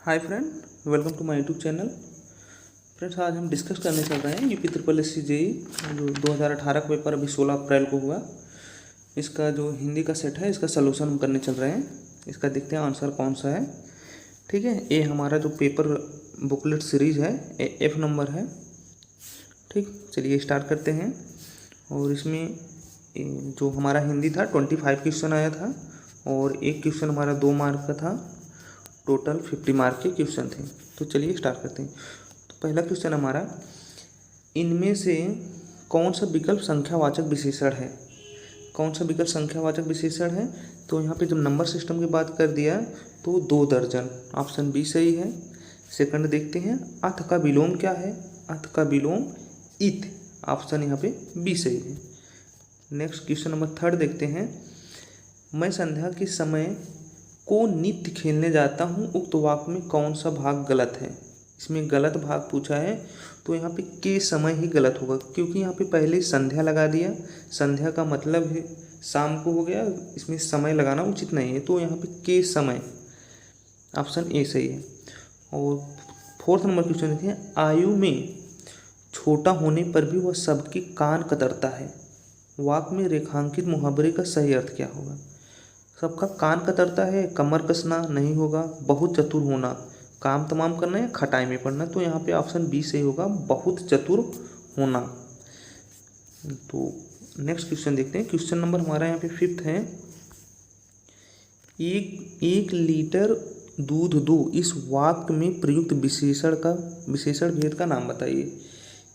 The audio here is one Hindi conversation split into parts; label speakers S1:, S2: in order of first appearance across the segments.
S1: Hi friend, welcome to my YouTube channel. Friends, आज हम डिस्कस करने चल रहे हैं UP triple S C JE जो 2018 का पेपर अभी 16 अप्रैल को हुआ। इसका जो हिंदी का सेट है इसका सलूशन हम करने चल रहे हैं। इसका देखते हैं आंसर कौन सा है। ठीक है, ये हमारा जो पेपर बुकलेट सीरीज़ है F नंबर है। ठीक, चलिए स्टार्ट करते हैं। और इसमें जो हमारा हिंदी था 25 क्वेश्चन आया था और एक क्वेश्चन हमारा 2 मार्क का था। टोटल 50 मार्क के क्वेश्चन थे। तो चलिए स्टार्ट करते हैं। तो पहला क्वेश्चन हमारा, इनमें से कौन सा विकल्प संख्यावाचक विशेषण है। कौन सा विकल्प संख्यावाचक विशेषण है। तो यहाँ पे जब नंबर सिस्टम की बात कर दिया तो 2 दर्जन, ऑप्शन बी सही है। सेकंड देखते हैं, अथ का विलोम क्या है। अथ का विलोम इत, ऑप्शन यहाँ पे बी सही है। नेक्स्ट क्वेश्चन नंबर 3 देखते हैं, मैं संध्या के समय को नित्य खेलने जाता हूँ, उक्त वाक्य में कौन सा भाग गलत है। इसमें गलत भाग पूछा है तो यहाँ पे के समय ही गलत होगा, क्योंकि यहाँ पे पहले संध्या लगा दिया। संध्या का मतलब है शाम को हो गया, इसमें समय लगाना उचित नहीं है। तो यहाँ पे के समय, ऑप्शन ए सही है। और 4th नंबर क्वेश्चन देखिए, आयु में छोटा होने पर भी वह सबके कान कतरता है। वाक्य में रेखांकित मुहावरे का सही अर्थ क्या होगा। सबका कान कतरता है, कमर कसना नहीं होगा। बहुत चतुर होना, काम तमाम करना या खटाई में पड़ना। तो यहाँ पे ऑप्शन बी सही होगा, बहुत चतुर होना। तो नेक्स्ट क्वेश्चन देखते हैं। क्वेश्चन नंबर हमारा यहाँ पे 5th है, एक लीटर दूध दो, इस वाक्य में प्रयुक्त विशेषण भेद का नाम बताइए।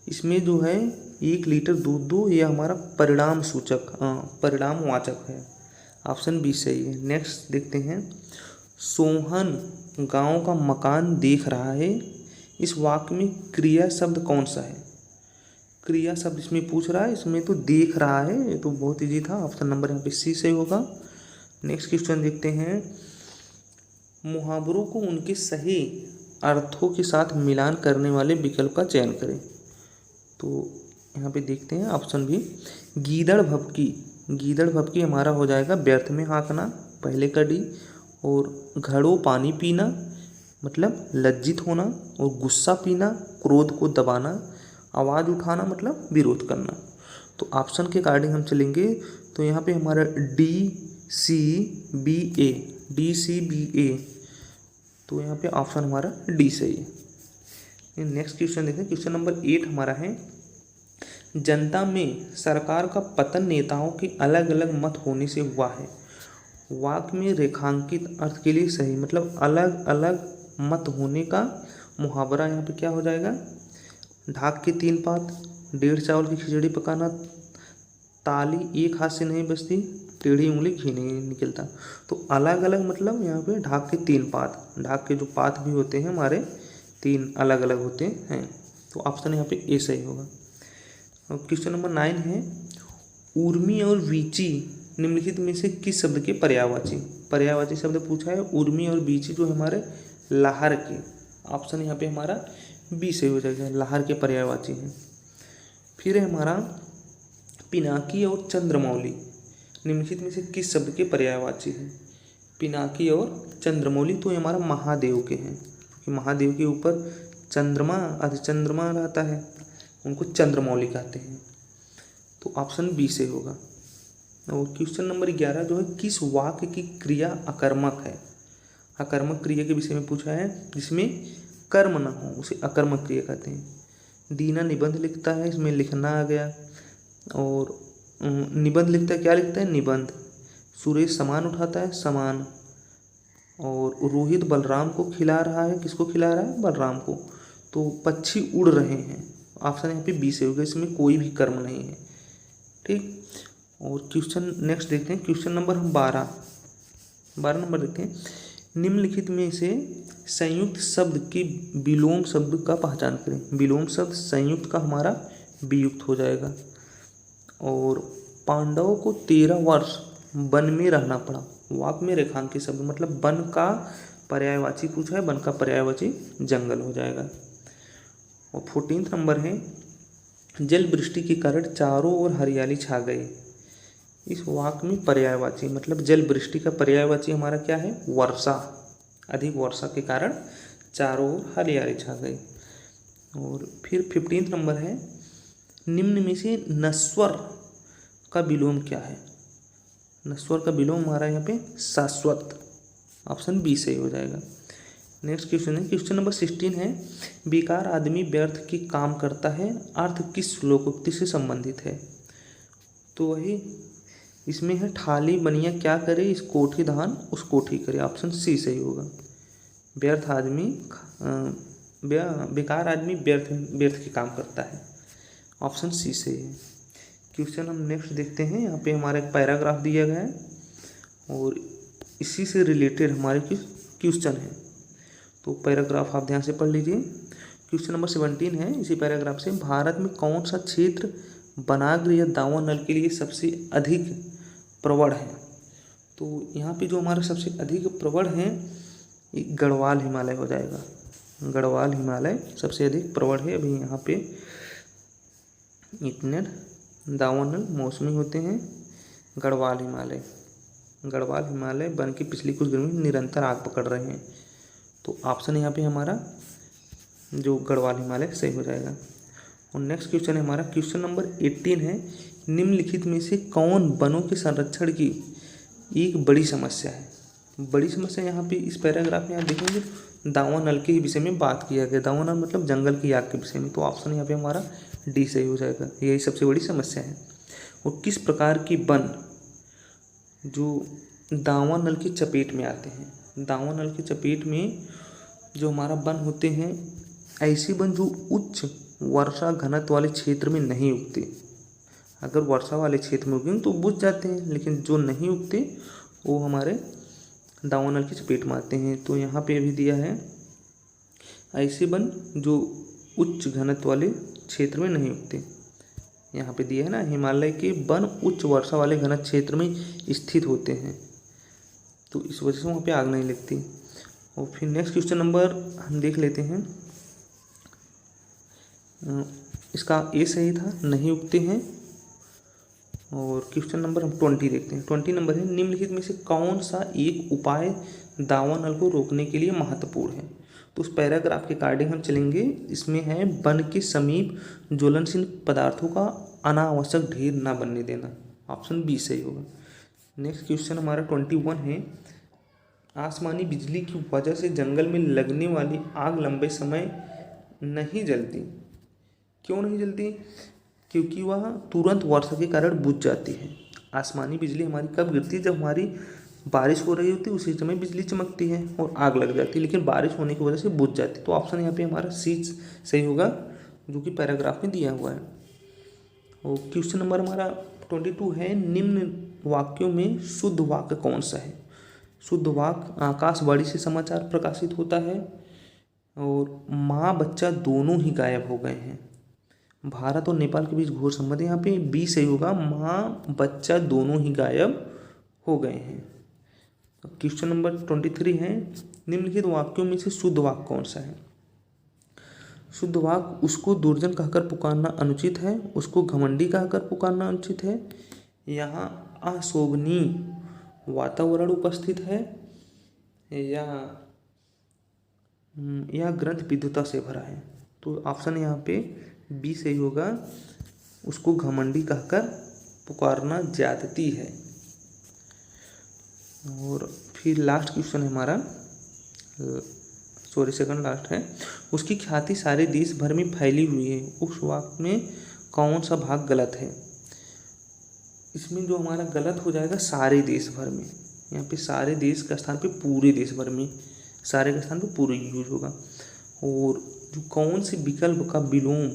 S1: इसमें जो है 1 लीटर दूध दो, यह हमारा परिणाम सूचक परिणामवाचक है, ऑप्शन बी सही है। नेक्स्ट देखते हैं, सोहन गांव का मकान देख रहा है, इस वाक्य में क्रिया शब्द कौन सा है। क्रिया शब्द इसमें पूछ रहा है, इसमें तो देख रहा है, ये तो बहुत इजी था, ऑप्शन नंबर यहाँ पे सी सही होगा। नेक्स्ट क्वेश्चन देखते हैं, मुहावरों को उनके सही अर्थों के साथ मिलान करने वाले विकल्प का चयन करें। तो यहाँ पे देखते हैं ऑप्शन बी, गीदड़ भभकी हमारा हो जाएगा व्यर्थ में हाँकना, पहले का डी। और घड़ों पानी पीना मतलब लज्जित होना, और गुस्सा पीना क्रोध को दबाना, आवाज़ उठाना मतलब विरोध करना। तो ऑप्शन के अकॉर्डिंग हम चलेंगे तो यहाँ पे हमारा D C B A, तो यहाँ पे ऑप्शन हमारा डी सही है। नेक्स्ट क्वेश्चन देखें। क्वेश्चन नंबर 8 हमारा है, जनता में सरकार का पतन नेताओं के अलग अलग मत होने से हुआ है। वाक्य में रेखांकित अर्थ के लिए सही मतलब अलग अलग मत होने का मुहावरा यहाँ पे क्या हो जाएगा, ढाक के 3 पात, 1.5 चावल की खिचड़ी पकाना, ताली एक हाथ से नहीं बजती, टेढ़ी उंगली घी नहीं निकलता। तो अलग अलग मतलब यहाँ पे ढाक के 3 पात, ढाक के जो पात भी होते हैं हमारे 3 अलग अलग होते हैं। तो ऑप्शन यहाँ पे ए सही होगा। क्वेश्चन नंबर 9 है, उर्मी और वीची निम्नलिखित में से किस शब्द के पर्यायवाची शब्द पूछा है। उर्मी और वीची जो हमारे लाहर के, ऑप्शन यहाँ पे हमारा बी सही हो जाएगा, लाहर के पर्यायवाची हैं। फिर है हमारा पिनाकी और चंद्रमौली निम्नलिखित में से किस शब्द के पर्यायवाची हैं। पिनाकी और चंद्रमौली तो हमारा महादेव के हैं, क्योंकि महादेव के ऊपर चंद्रमा अर्धचंद्रमा रहता है, उनको चंद्रमौली कहते हैं। तो ऑप्शन बी से होगा। और क्वेश्चन नंबर 11 जो है, किस वाक्य की क्रिया अकर्मक है। अकर्मक क्रिया के विषय में पूछा है, जिसमें कर्म ना हो उसे अकर्मक क्रिया कहते हैं। दीना निबंध लिखता है, इसमें लिखना आ गया। और निबंध लिखता है, क्या लिखता है, निबंध। सुरेश सामान उठाता है, सामान। और रोहित बलराम को खिला रहा है, किसको खिला रहा है, बलराम को। तो पक्षी उड़ रहे हैं, ऑप्शन यहाँ पे बी से होगा, इसमें कोई भी कर्म नहीं है। ठीक, और क्वेश्चन नेक्स्ट देखते हैं। क्वेश्चन नंबर हम 12 नंबर देखते हैं, निम्नलिखित में से संयुक्त शब्द के विलोम शब्द का पहचान करें। विलोम शब्द संयुक्त का हमारा वियुक्त हो जाएगा। और पांडवों को 13 वर्ष वन में रहना पड़ा। वाक्य में रेखांकित शब्द मतलब वन का पर्यायवाची पूछा है, वन का पर्यायवाची जंगल हो जाएगा। और 14 नंबर है, जल वृष्टि के कारण चारों ओर हरियाली छा गई। इस वाक्य में पर्यायवाची मतलब जल वृष्टि का पर्यायवाची हमारा क्या है, वर्षा। अधिक वर्षा के कारण चारों ओर हरियाली छा गई। और फिर 15 नंबर है, निम्न में से नश्वर का विलोम क्या है? नश्वर का विलोम हमारा यहाँ पे शाश्वत, ऑप्शन बी सही हो जाएगा। नेक्स्ट क्वेश्चन है, क्वेश्चन नंबर 16 है, बेकार आदमी व्यर्थ की काम करता है, अर्थ किस श्लोकोक्ति से संबंधित है? तो वही इसमें है, ठाली बनिया क्या करे, इस कोठी धान उस कोठी करे, ऑप्शन सी सही होगा। व्यर्थ आदमी बेकार आदमी व्यर्थ के काम करता है, ऑप्शन सी सही है। क्वेश्चन हम नेक्स्ट देखते हैं। यहाँ पे हमारा एक पैराग्राफ दिया गया है और इसी से रिलेटेड हमारे क्वेश्चन है, तो पैराग्राफ आप ध्यान से पढ़ लीजिए। क्वेश्चन नंबर 17 है इसी पैराग्राफ से, भारत में कौन सा क्षेत्र वनाग्नि या दावा नल के लिए सबसे अधिक प्रवण है? तो यहाँ पे जो हमारा सबसे अधिक प्रवण है गढ़वाल हिमालय हो जाएगा। गढ़वाल हिमालय सबसे अधिक प्रवण है। अभी यहाँ पे इतने दावानल मौसमी होते हैं। गढ़वाल हिमालय बन के पिछली कुछ दिनों में निरंतर आग पकड़ रहे हैं, तो ऑप्शन यहाँ पे हमारा जो गढ़वाल हिमालय सही हो जाएगा। और नेक्स्ट क्वेश्चन है हमारा, क्वेश्चन नंबर 18 है, निम्नलिखित में से कौन वनों के संरक्षण की एक बड़ी समस्या है? बड़ी समस्या यहाँ पे इस पैराग्राफ में आप देखेंगे दावा नल के ही विषय में बात किया गया। दावा नल मतलब जंगल की आग के विषय में, तो ऑप्शन यहाँ पे हमारा डी सही हो जाएगा। यही सबसे बड़ी समस्या है। और किस प्रकार की वन जो दावा नल की चपेट में आते हैं? दावा नल की चपेट में जो हमारा वन होते हैं, ऐसी वन जो उच्च वर्षा घनत्व वाले क्षेत्र में नहीं उगते। अगर वर्षा वाले क्षेत्र में उगेंगे तो बुझ जाते हैं, लेकिन जो नहीं उगते वो हमारे दावा नल की चपेट में आते हैं। तो यहाँ पे भी दिया है, ऐसे वन जो उच्च घनत्व वाले क्षेत्र में नहीं उगते। यहाँ पे दिया है ना, हिमालय के वन उच्च वर्षा वाले घन क्षेत्र में स्थित होते हैं, तो इस वजह से वहाँ पे आग नहीं लगती। और फिर नेक्स्ट क्वेश्चन नंबर हम देख लेते हैं। इसका ए सही था, नहीं उगते हैं। और क्वेश्चन नंबर हम 20 देखते हैं। 20 नंबर है, निम्नलिखित में से कौन सा एक उपाय दावा नल को रोकने के लिए महत्वपूर्ण है? तो उस पैराग्राफ के अकॉर्डिंग हम चलेंगे। इसमें है, वन के समीप ज्वलनशील पदार्थों का अनावश्यक ढेर ना बनने देना, ऑप्शन बी सही होगा। नेक्स्ट क्वेश्चन हमारा 21 है, आसमानी बिजली की वजह से जंगल में लगने वाली आग लंबे समय नहीं जलती। क्यों नहीं जलती? क्योंकि वह तुरंत वर्षा के कारण बुझ जाती है। आसमानी बिजली हमारी कब गिरती है? जब हमारी बारिश हो रही होती है, उसी समय बिजली चमकती है और आग लग जाती है, लेकिन बारिश होने की वजह से बुझ जाती है। तो ऑप्शन यहाँ पे हमारा सी सही होगा, जो कि पैराग्राफ में दिया हुआ है। और क्वेश्चन नंबर हमारा 22 है, निम्न वाक्यों में शुद्ध वाक्य कौन सा है? शुद्ध वाक्य, आकाशवाणी से समाचार प्रकाशित होता है और माँ बच्चा दोनों ही गायब हो गए हैं। भारत और नेपाल के बीच घोर संबंध है, यहाँ पे बी सही होगा, माँ बच्चा दोनों ही गायब हो गए हैं। क्वेश्चन नंबर 23 है, निम्नलिखित वाक्यों में से शुद्ध वाक्य कौन सा है? शुद्ध वाक्य, उसको दुर्जन कहकर पुकारना अनुचित है, उसको घमंडी कहकर पुकारना अनुचित है, यहाँ अशोभनीय वातावरण उपस्थित है, या ग्रंथ विद्वता से भरा है। तो ऑप्शन यहाँ पे बी सही होगा, उसको घमंडी कहकर पुकारना ज्यादती है। और फिर लास्ट क्वेश्चन है हमारा, सेकंड लास्ट है, उसकी ख्याति सारे देश भर में फैली हुई है, उस वाक्य में कौन सा भाग गलत है? इसमें जो हमारा गलत हो जाएगा सारे देश भर में, यहाँ पे सारे देश का स्थान पे पूरे देश भर में, सारे के स्थान पे पूरे यूज होगा। और जो कौन से विकल्प का विलोम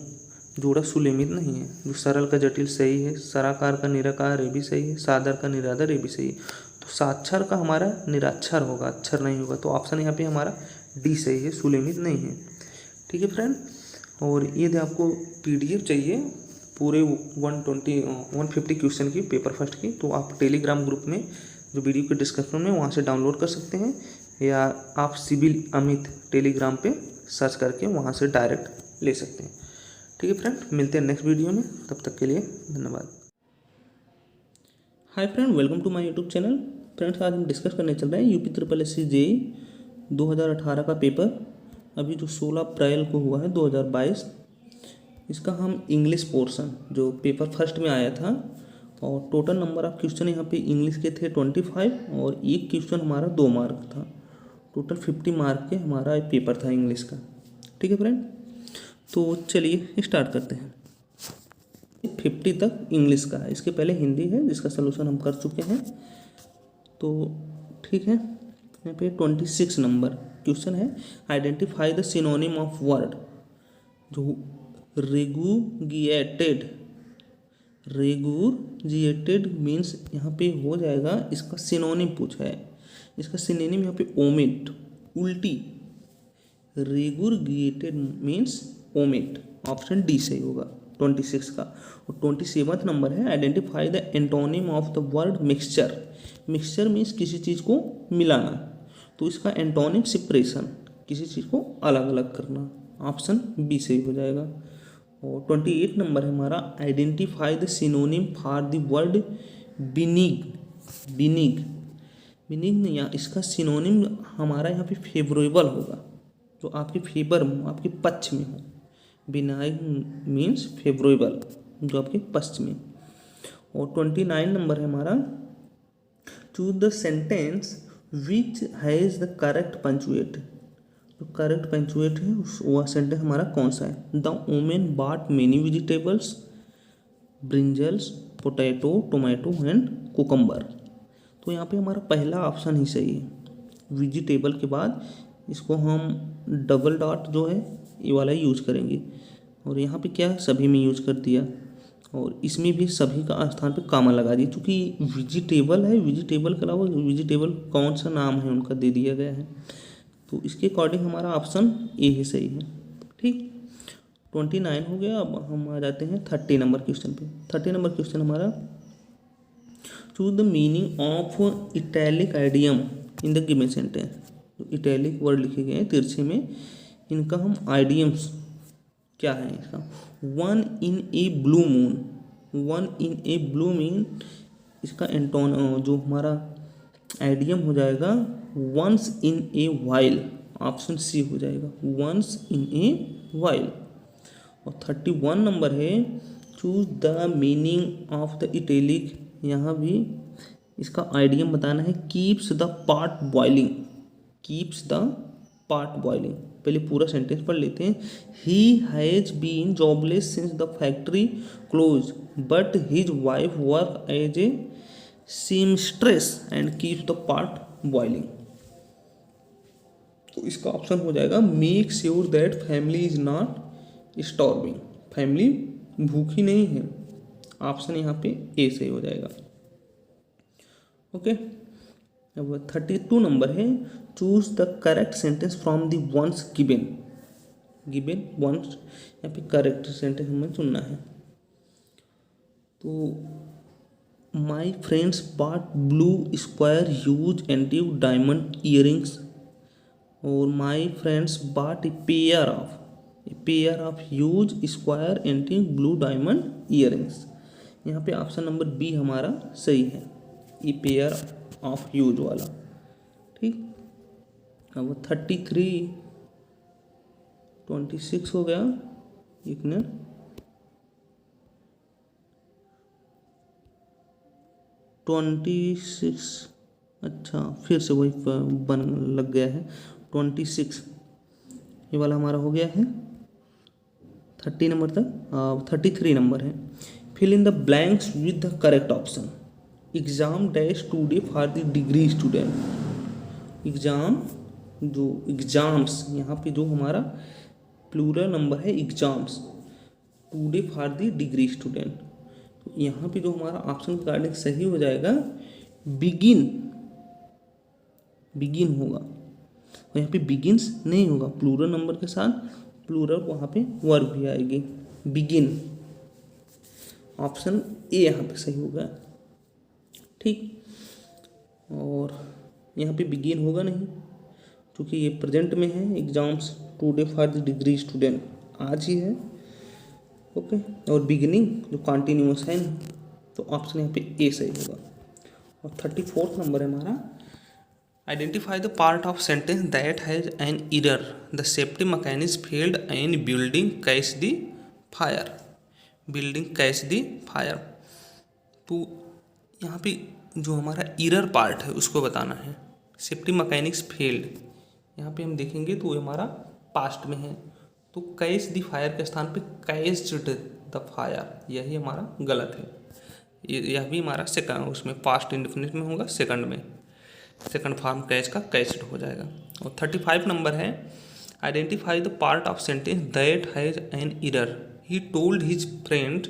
S1: जोड़ा सुलेमित नहीं है? जो सरल का जटिल सही है, सराकार का निराकार ये भी सही है, सादर का निरादर ये भी सही है। तो साक्षर का हमारा निराक्षर होगा, अक्षर नहीं होगा। तो ऑप्शन यहाँ पे हमारा डी सही है, सुलेमित नहीं है। ठीक है फ्रेंड, और यदि आपको PDF चाहिए पूरे 150 क्वेश्चन की पेपर फर्स्ट की, तो आप टेलीग्राम ग्रुप में जो वीडियो के डिस्क्रिप्शन में वहाँ से डाउनलोड कर सकते हैं, या आप सिविल अमित टेलीग्राम पे सर्च करके वहाँ से डायरेक्ट ले सकते हैं। ठीक है फ्रेंड, मिलते हैं नेक्स्ट वीडियो में, तब तक के लिए धन्यवाद। Hi friend, welcome to my YouTube channel. Friends, आज हम डिस्कस करने चल रहे हैं UP SSC JEE 2018 का पेपर अभी जो 16 अप्रैल को हुआ है 2022, इसका हम इंग्लिश पोर्शन जो पेपर फर्स्ट में आया था, और टोटल नंबर ऑफ क्वेश्चन यहाँ पे इंग्लिश के थे 25, और एक क्वेश्चन हमारा 2 मार्क था। टोटल 50 मार्क के हमारा एक पेपर था इंग्लिश का। ठीक है फ्रेंड, तो चलिए स्टार्ट करते हैं। 50 तक इंग्लिश का है, इसके पहले हिंदी है जिसका सलूशन हम कर चुके हैं। तो ठीक है, यहाँ पे 26 नंबर क्वेश्चन है, identify the synonym of word. जो रेगुजिएटेड मीन्स यहाँ पे हो जाएगा, इसका सिनोनिम पूछा है। इसका सिनोनिम यहाँ पे ओमिट, उल्टी। रेगुजिएटेड मीन्स ओमिट, ऑप्शन डी सही होगा 26 का। और 27 नंबर है, identify the antonym of the word mixture. Mixture means किसी चीज़ को मिलाना, तो इसका एंटोनिम सेपरेशन, किसी चीज़ को अलग अलग करना, ऑप्शन बी सही हो जाएगा। और 28 नंबर है हमारा, identify the synonym for the word Binnig. नहीं, इसका सिनोनिम हमारा यहाँ पे फेवरेबल होगा, जो आपके फेवर में हो, आपके पक्ष में हो। बिनाइग मीन्स फेवरेबल, जो आपके पक्ष में। और 29 नंबर है हमारा, choose the sentence which has the correct punctuate. जो करेक्ट पंचुएट है वह सेंटेंस हमारा कौन सा है। The women bought many vegetables, brinjals, potato, tomato and cucumber. तो यहाँ पे हमारा पहला ऑप्शन ही सही है। वेजिटेबल के बाद इसको हम डबल डॉट जो है ये वाला यूज करेंगे, और यहाँ पे क्या है, सभी में यूज कर दिया, और इसमें भी सभी का स्थान पे कामा लगा दिया, क्योंकि वेजिटेबल है, वेजिटेबल के अलावा वेजिटेबल कौन सा नाम है उनका दे दिया गया है। तो इसके अकॉर्डिंग हमारा ऑप्शन ए ही सही है। ठीक, 29 हो गया। अब हम आ जाते हैं 30 नंबर क्वेश्चन पे। 30 नंबर क्वेश्चन हमारा, choose the meaning of italic idiom in the given sentence. जो इटैलिक वर्ड लिखे गए हैं तिरछे में, इनका हम आइडियम्स क्या है इसका। One in a blue moon, इसका एंटोन जो हमारा आइडियम हो जाएगा once in a while, option C हो जाएगा, वंस इन ए वाइल। और 31 नंबर है, choose the meaning of the italic. यहाँ भी इसका आइडियम बताना है, कीप्स द पॉट बॉइलिंग। पहले पूरा सेंटेंस पढ़ लेते हैं। He has been jobless since the factory close, but his wife work as a seamstress and keeps the pot boiling. तो इसका ऑप्शन हो जाएगा, make sure that family is not starving. Family भूखी नहीं है, ऑप्शन यहाँ पे ए सही हो जाएगा। ओके, अब 32 नंबर है, choose the correct sentence from the ones given ones. यहाँ पे करेक्ट सेंटेंस हमें चुनना है। तो my friends bought blue square huge antique diamond earrings, और my friends bought a pair of huge square antique blue diamond earrings. यहाँ पे ऑप्शन नंबर बी हमारा सही है, ये पेयर ऑफ ह्यूज वाला। ठीक, अब 33, 26 हो गया, एक मिनट, 26, अच्छा फिर से वही बन लग गया है। 26 ये वाला हमारा हो गया है 30 नंबर तक। 33 नंबर है, fill in the blanks with the correct option. Exam dash today for the degree student. Exams यहाँ पे जो हमारा प्लूरल नंबर है exams, today for the degree student. तो यहाँ पे जो हमारा ऑप्शन का कार्डिंग सही हो जाएगा, बिगिन होगा, और यहाँ पे बिगिन्स नहीं होगा, प्लूरल नंबर के साथ प्लूरल वहाँ पे वर्ब भी आएगी, बिगिन। ऑप्शन ए यहाँ पे सही होगा। ठीक, और यहाँ पे बिगिन होगा नहीं, क्योंकि ये प्रेजेंट में है। Exams today for the degree student आज ही है। ओके, और बिगिनिंग जो कॉन्टिन्यूस है, तो ऑप्शन यहाँ पे ए सही होगा। और 34 नंबर है हमारा, identify the part of sentence that has an error, the safety mechanism failed and building catch the fire, building catch the fire. तो यहाँ पे जो हमारा एरर पार्ट है उसको बताना है। सेफ्टी मैकेनिक्स फेल्ड, यहाँ पे हम देखेंगे तो ये हमारा पास्ट में है, तो कैच द फायर के स्थान पे कैच्ड द फायर, यही हमारा गलत है। यह भी हमारा सेकंड उसमें पास्ट इंडेफिनिट में होगा, सेकंड में सेकंड फॉर्म कैच का कैच्ड हो जाएगा। और 35 नंबर है identify the part of sentence that has an error, he told his friend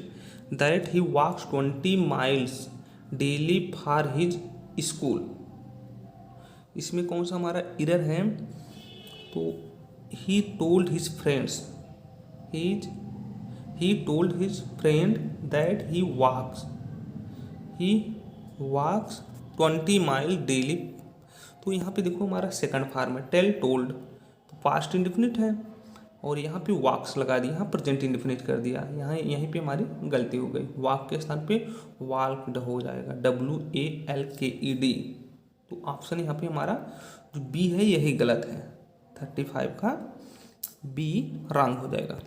S1: that he walks 20 miles daily for his school. इसमें कौन सा हमारा एरर है, तो he told his friends, he told his friend that he walks 20 mile daily. तो यहाँ पे देखो हमारा सेकंड फॉर्म है टेल टोल्ड, तो पास्ट इंडेफिनिट है और यहाँ पे वॉक्स लगा दिया, यहाँ प्रेजेंट इंडेफिनिट कर दिया, यहाँ यहीं पे हमारी गलती हो गई, वॉक के स्थान पे वॉल्क्ड हो जाएगा, WALKED। तो ऑप्शन यहाँ पे हमारा जो बी है यही गलत है, 35 का बी रॉन्ग हो जाएगा।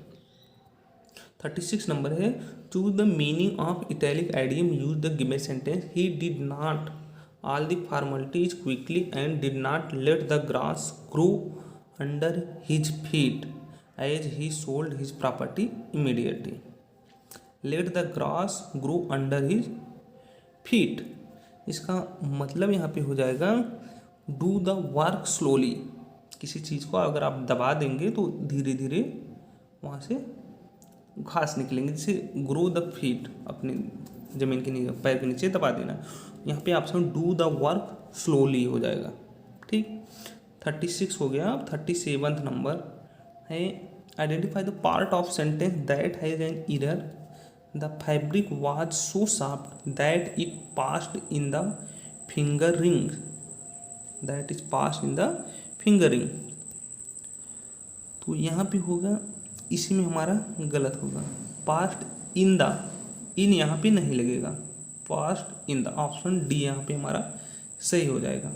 S1: 36 नंबर है choose the meaning of italic idiom use the given sentence, he did not all the formalities quickly and did not let the grass grow under his feet as he sold his property immediately। let the grass grow under his feet, इसका मतलब यहाँ पे हो जाएगा do the work slowly, किसी चीज़ को अगर आप दबा देंगे तो धीरे धीरे वहाँ से घास निकलेंगे, जैसे ग्रो द फीट, अपने ज़मीन के नीचे पैर के नीचे दबा देना, यहाँ पे option do the work slowly हो जाएगा। ठीक, 36 हो गया। 37 नंबर है identify the part of sentence that has an error, the fabric was so soft that it passed in the finger ring, that is passed in the finger ring. तो यहाँ पे होगा, इसी में हमारा गलत होगा, पास्ट इन द, इन यहाँ पे नहीं लगेगा, past in the, option D यहाँ पे हमारा सही हो जाएगा।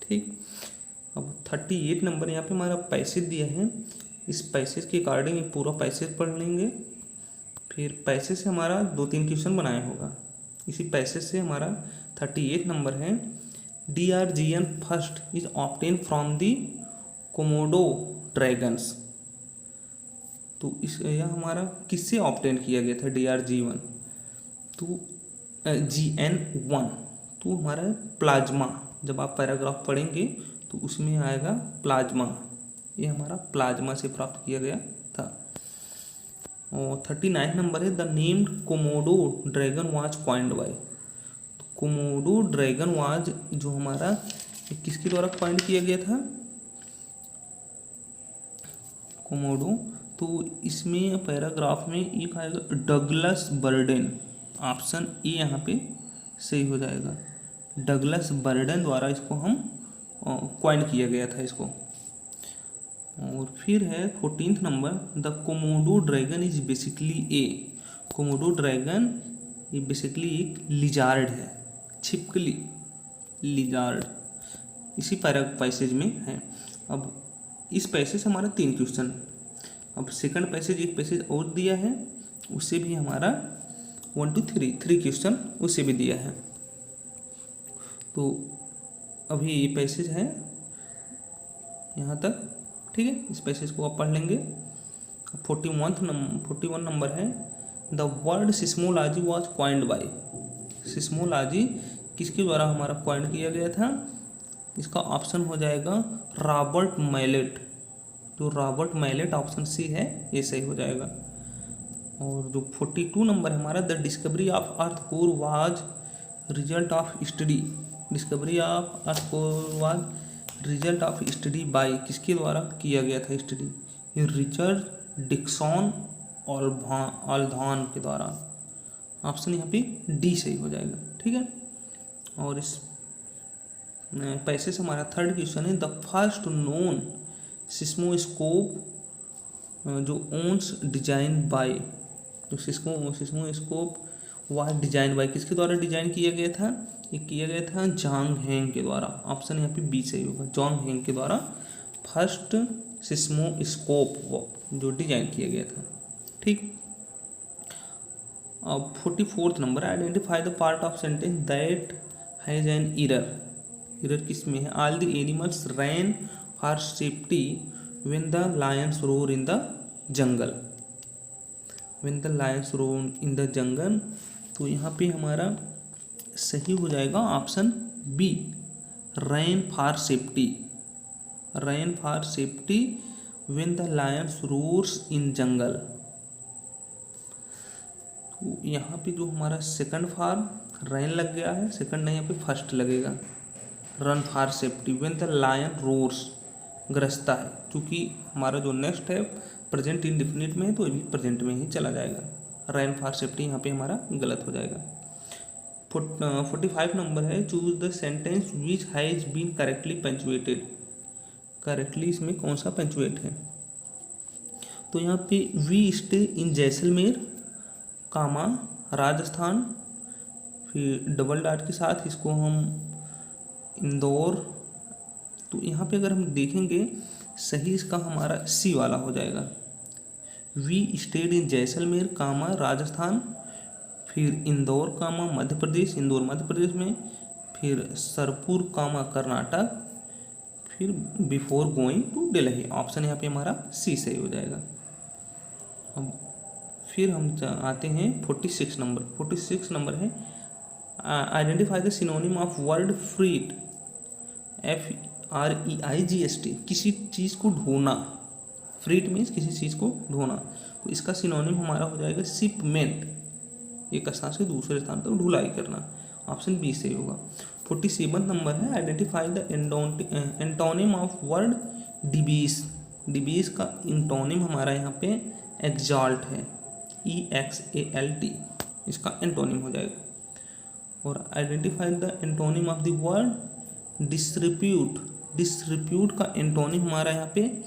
S1: ठीक, अब 38 नंबर यहाँ पे हमारा पैसेज दिया है, इस पैसेज के अकॉर्डिंग पूरा पैसेज पढ़ लेंगे, फिर पैसेज से हमारा 2-3 क्वेश्चन बनाया होगा। इसी पैसेज से हमारा 38 नंबर है DRGN first is obtain from the Komodo dragons. तो इस यह हमारा किससे ऑब्टेन किया गया था DRG1, तो GN1, तो हमारा प्लाज्मा, जब आप पैराग्राफ पढ़ेंगे तो उसमें आएगा प्लाज्मा, ये हमारा प्लाज्मा से प्राप्त किया गया था। और 39 नंबर है the named Komodo dragon was coined bye, Komodo dragon was जो हमारा किसके द्वारा कॉइन्ड किया गया था, कोमोडो, तो इसमें पैराग्राफ में एक आएगा डगलस बर्डेन, ऑप्शन ए यहाँ पे सही हो जाएगा, डगलस बर्डेन द्वारा इसको हम कॉइन किया गया था इसको। और फिर है 14th number the Komodo dragon is basically A, Komodo dragon ये बेसिकली एक लिजार्ड है, छिपकली लिजार्ड, इसी पैसेज में है। अब इस पैसेज से हमारा 3 क्वेश्चन, अब सेकंड पैसेज एक पैसेज और दिया है, उससे भी हमारा 1 to 3 क्वेश्चन उससे भी दिया है। तो अभी ये पैसेज है यहाँ तक, ठीक है, इस पैसेज को आप पढ़ लेंगे। 41 नंबर है the word seismology was coined bye, seismology किसके द्वारा हमारा कॉइन किया गया था, इसका ऑप्शन हो जाएगा रॉबर्ट मैलेट, तो रॉबर्ट मैलेट ऑप्शन सी है, ये सही हो जाएगा। और जो 42 नंबर है हमारा the discovery of earth core was result of study, discovery of earth core was result of study bye, किसके द्वारा किया गया था स्टडी, रिचर्ड डिक्सन ऑल्धान के द्वारा, ऑप्शन यहाँ पे डी सही हो जाएगा। ठीक है, और इस पैसे से हमारा थर्ड क्वेश्चन है द फर्स्ट नोन सिस्मोस्कोप जो ओन्स डिजाइन बाय, तो सिस्मोस्कोप वह डिजाइन बाय किसके द्वारा डिजाइन किया गया था? ये किया गया था जांग हेंग के द्वारा। ऑप्शन यहाँ पे बी सही होगा, जांग हेंग के द्वारा फर्स्ट सिस्मोस्कोप जो डिजाइन किया गया था। ठीक। अब 44 number, identify the part of sentence that has an error. Error किस में है? All the animals ran for safety when the lions roar in the jungle. When the lions roar in the jungle, तो यहाँ पे हमारा सही हो जाएगा option b, ran for safety. Ran for safety when the lions roars in jungle. तो यहाँ पे जो हमारा सेकंड फॉर्म रैन लग गया है, सेकंड नहीं यहाँ पे फर्स्ट लगेगा। Run for safety when the lion roars, गरजता है, क्योंकि हमारा जो नेक्स्ट है प्रेजेंट इंडिफिनिट में है तो ये भी प्रेजेंट में ही चला जाएगा। रैन फॉर सेफ्टी यहाँ पे हमारा गलत हो जाएगा। 45 नंबर है, choose the sentence which has been correctly punctuated. Correctly इसमें कौन सा पंचुएट है? तो यहाँ पे we stay in Jaisalmer comma Rajasthan, फिर डबल डॉट के साथ इसको हम इंदौर। तो यहाँ पे अगर हम देखेंगे सही इसका हमारा सी वाला हो जाएगा। We stayed in Jaisalmer comma Rajasthan, फिर इंदौर कामा मध्य प्रदेश, इंदौर मध्य प्रदेश में, फिर सरपुर कामा कर्नाटक, फिर before going to Delhi. Option यहाँ पे हमारा सी सही हो जाएगा। अब फिर हम आते हैं 46 नंबर। 46 नंबर है, identify the synonym of word freight. FREIGST, किसी चीज़ को ढोना। फ्रीट मीन्स किसी चीज़ को ढोना, तो इसका सिनोनिम हमारा हो जाएगा शिपमेंट। एक स्थान से दूसरे स्थान तक ढुलाई करना। ऑप्शन बी सही होगा। 47 नंबर है, identify the antonym of word debase. Debase का एंटोनिम हमारा यहाँ पे एक्साल्ट है, EXALT, इसका एंटोनिम हो जाएगा। और identify the antonym of the word distribute. Distribute का एंटोनिम हमारा यहाँ पे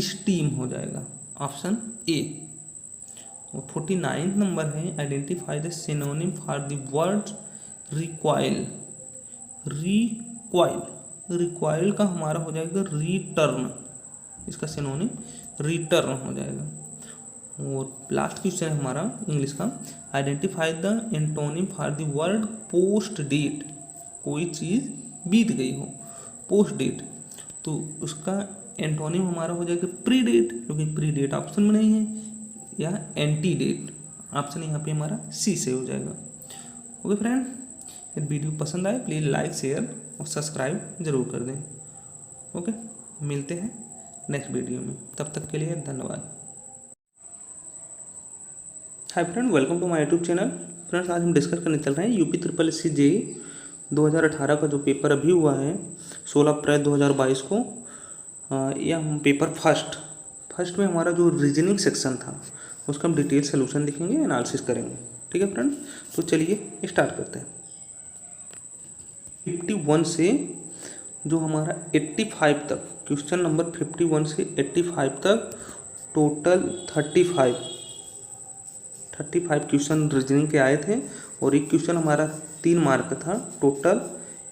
S1: स्टीम हो जाएगा। Option A. और 49 नंबर है, identify the synonym for the word recoil. Recoil, recoil का हमारा हो जाएगा रिटर्न, इसका सिनोनिम रिटर्न हो जाएगा। और लास्ट क्वेश्चन है हमारा इंग्लिश का, identify the antonym for the word post date. कोई चीज़ बीत गई हो, पोस्ट डेट, तो उसका एंटोनिम हमारा हो जाएगा प्री डेट, क्योंकि प्री डेट ऑप्शन में नहीं है, या एंटी डेट। ऑप्शन यहाँ पे हमारा सी से हो जाएगा। ओके फ्रेंड, यदि वीडियो पसंद आए प्लीज़ लाइक शेयर और सब्सक्राइब जरूर कर दें। ओके, मिलते हैं नेक्स्ट वीडियो में, तब तक के लिए धन्यवाद। Hi friend, welcome to my YouTube channel. Friends, आज हम डिस्कस करने चल रहे हैं UPSSC JEE 2018 का जो पेपर अभी हुआ है 16 अप्रैल 2022 को। यह हम पेपर फर्स्ट में हमारा जो रीजनिंग सेक्शन था उसका हम डिटेल सोल्यूशन देखेंगे, एनालिसिस करेंगे। ठीक है फ्रेंड, तो चलिए स्टार्ट करते हैं। 51 से जो हमारा 85 तक, क्वेश्चन नंबर 51 से 85 तक टोटल 35 क्वेश्चन रीजनिंग के आए थे, और एक क्वेश्चन हमारा 3 मार्क का था। टोटल